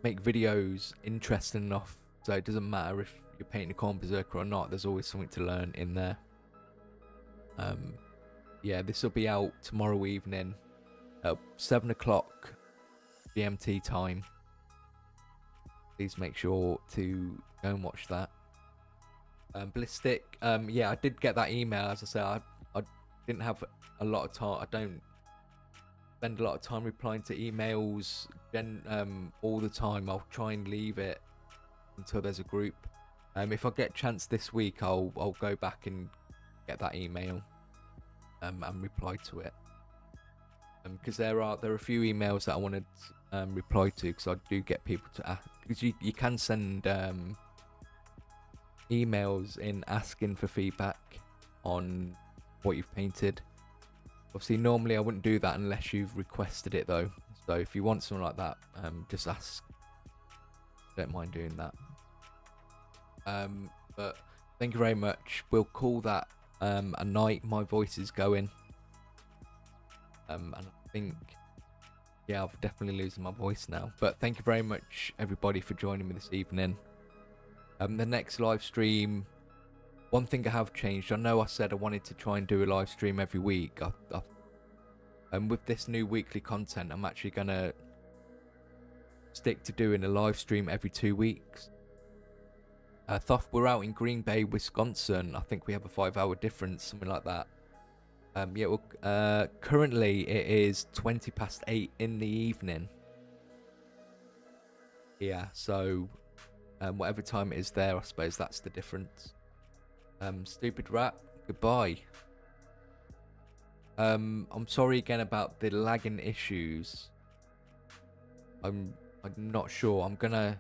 make videos interesting enough so it doesn't matter if you're painting a Khorne Berserker or not, there's always something to learn in there. Yeah, this will be out tomorrow evening at 7 o'clock GMT time. Please make sure to go and watch that. Ballistic, yeah, I did get that email. As I say, I didn't have a lot of time. I don't spend a lot of time replying to emails all the time. I'll try and leave it until there's a group. If I get a chance this week, I'll go back and get that email and reply to it. Because there are a few emails that I want to reply to, because I do get people to ask. Because you can send emails in asking for feedback on what you've painted. Obviously normally I wouldn't do that unless you've requested it though, so if you want something like that, just ask. Don't mind doing that. But thank you very much. We'll call that a night. My voice is going, and I think, yeah, I've definitely losing my voice now. But thank you very much everybody for joining me this evening. The next live stream, one thing I have changed. I know I said I wanted to try and do a live stream every week. And with this new weekly content, I'm actually gonna stick to doing a live stream every 2 weeks. Thoth, we're out in Green Bay, Wisconsin. I think we have a 5-hour difference, something like that. Yeah, well, currently it is 20 past 8 in the evening. Yeah, so whatever time it is there, I suppose that's the difference. Stupid rat, goodbye. I'm sorry again about the lagging issues. I'm not sure. I'm gonna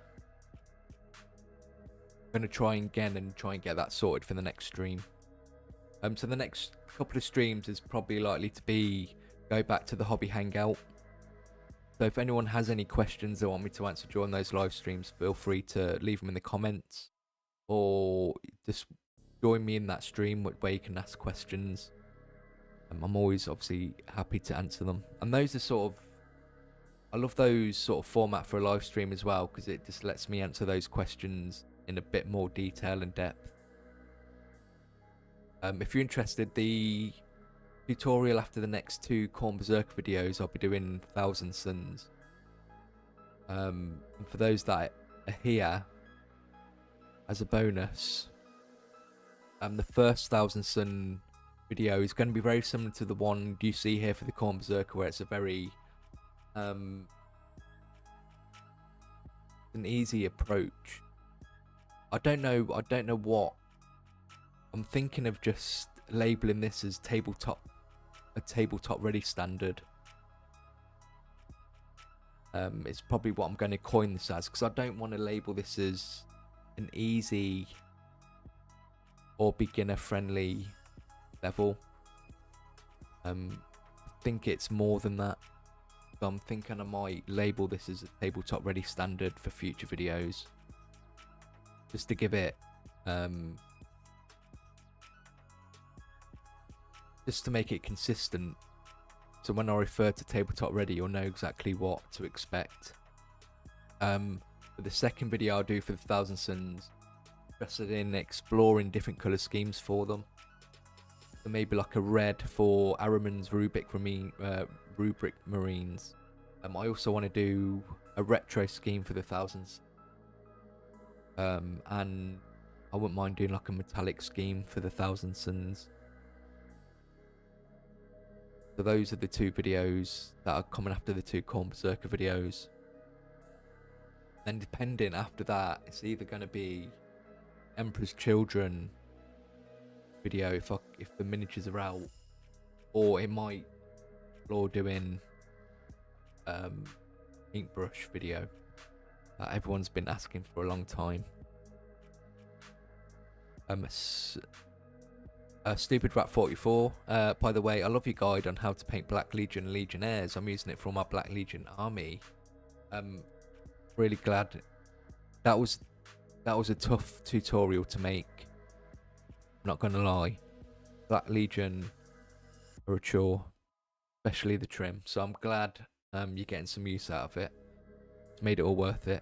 try again and try and get that sorted for the next stream. So the next couple of streams is probably likely to go back to the hobby hangout. So if anyone has any questions they want me to answer during those live streams, feel free to leave them in the comments, or just join me in that stream where you can ask questions. I'm always obviously happy to answer them. And those are sort of, I love those sort of format for a live stream as well, because it just lets me answer those questions in a bit more detail and depth. If you're interested, the tutorial after the next 2 Khorne Berserker videos, I'll be doing Thousand Suns. And for those that are here, as a bonus, the first Thousand Sun video is going to be very similar to the one you see here for the Khorne Berserker, where it's a very an easy approach. I don't know what I'm thinking of, just labeling this as a tabletop ready standard. It's probably what I'm going to coin this as, because I don't want to label this as an easy or beginner friendly level. I think it's more than that. So I'm thinking I might label this as a tabletop ready standard for future videos, just to give it just to make it consistent, so when I refer to tabletop ready you'll know exactly what to expect. For the second video I'll do for the Thousand Suns, interested in exploring different colour schemes for them. So maybe like a red for Araman's Rubric Marines. I also want to do a retro scheme for the Thousands. And I wouldn't mind doing like a metallic scheme for the Thousand Suns. So those are the two videos that are coming after the two Khorne Berserker videos. Then depending after that, it's either going to be Emperor's Children video if the miniatures are out, or it might explore doing Inkbrush video that everyone's been asking for a long time. Stupid Rat 44, by the way, I love your guide on how to paint Black Legion and Legionnaires. I'm using it for my Black Legion army. Really glad. That was a tough tutorial to make, I'm not gonna lie. Black Legion are a chore, especially the trim, so I'm glad you're getting some use out of it. It's made it all worth it.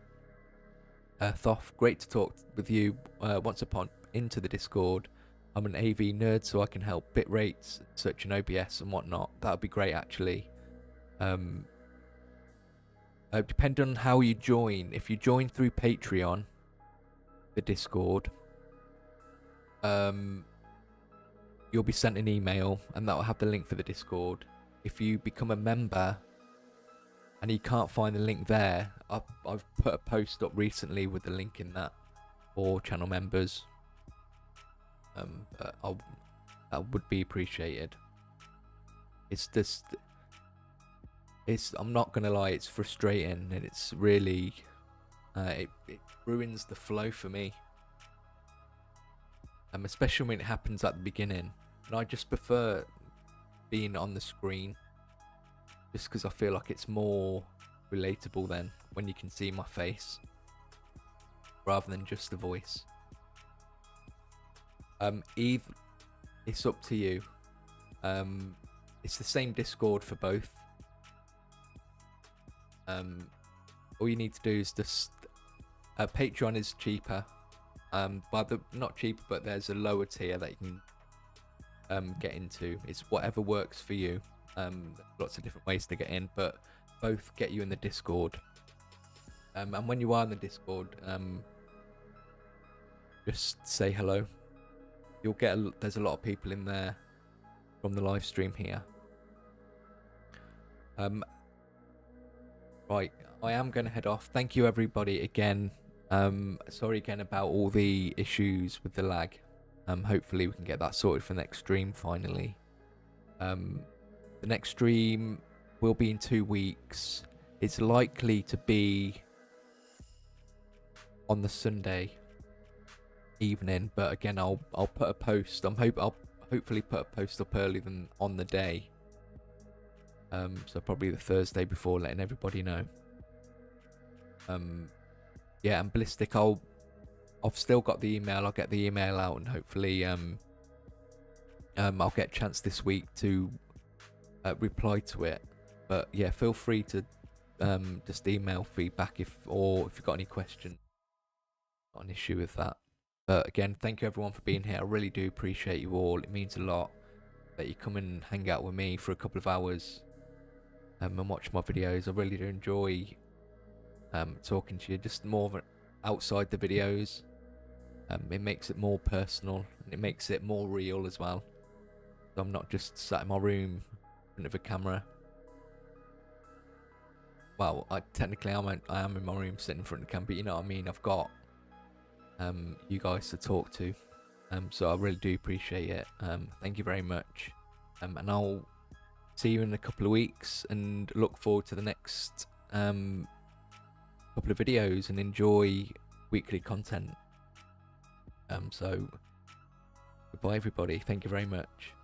Thoth, great to talk with you once upon into the Discord. I'm an AV nerd, so I can help bit rates, such an OBS and whatnot. That would be great, actually. Depending on how you join. If you join through Patreon, the Discord, you'll be sent an email, and that will have the link for the Discord. If you become a member and you can't find the link there, I've put a post up recently with the link in that for channel members. That would be appreciated. It's just, I'm not gonna lie, it's frustrating, and it's really it ruins the flow for me, especially when it happens at the beginning. And I just prefer being on the screen, just because I feel like it's more relatable then when you can see my face rather than just the voice. Eve, it's up to you. It's the same Discord for both. All you need to do is just Patreon is cheaper, not cheaper, but there's a lower tier that you can get into. It's whatever works for you. Lots of different ways to get in, but both get you in the Discord. And when you are in the Discord, just say hello. You'll get there's a lot of people in there from the live stream here. Right, I am going to head off. Thank you everybody again. Sorry again about all the issues with the lag. Hopefully we can get that sorted for the next stream finally. The next stream will be in 2 weeks. It's likely to be on the Sunday evening, but again I'll put a post. I'll hopefully put a post up earlier than on the day. So probably the Thursday before, letting everybody know. Yeah, and Ballistic, I've still got the email. I'll get the email out, and hopefully I'll get a chance this week to reply to it. But yeah, feel free to just email feedback if you've got any questions. Not an issue with that. But again, thank you everyone for being here. I really do appreciate you all. It means a lot that you come and hang out with me for a couple of hours and watch my videos. I really do enjoy talking to you, just more of outside the videos. It makes it more personal, and it makes it more real as well. So I'm not just sat in my room in front of a camera. Well, technically I am in my room sitting in front of the camera, but you know what I mean. I've got you guys to talk to, so I really do appreciate it. Thank you very much, and I'll see you in a couple of weeks, and look forward to the next couple of videos, and enjoy weekly content. So Goodbye, everybody. Thank you very much.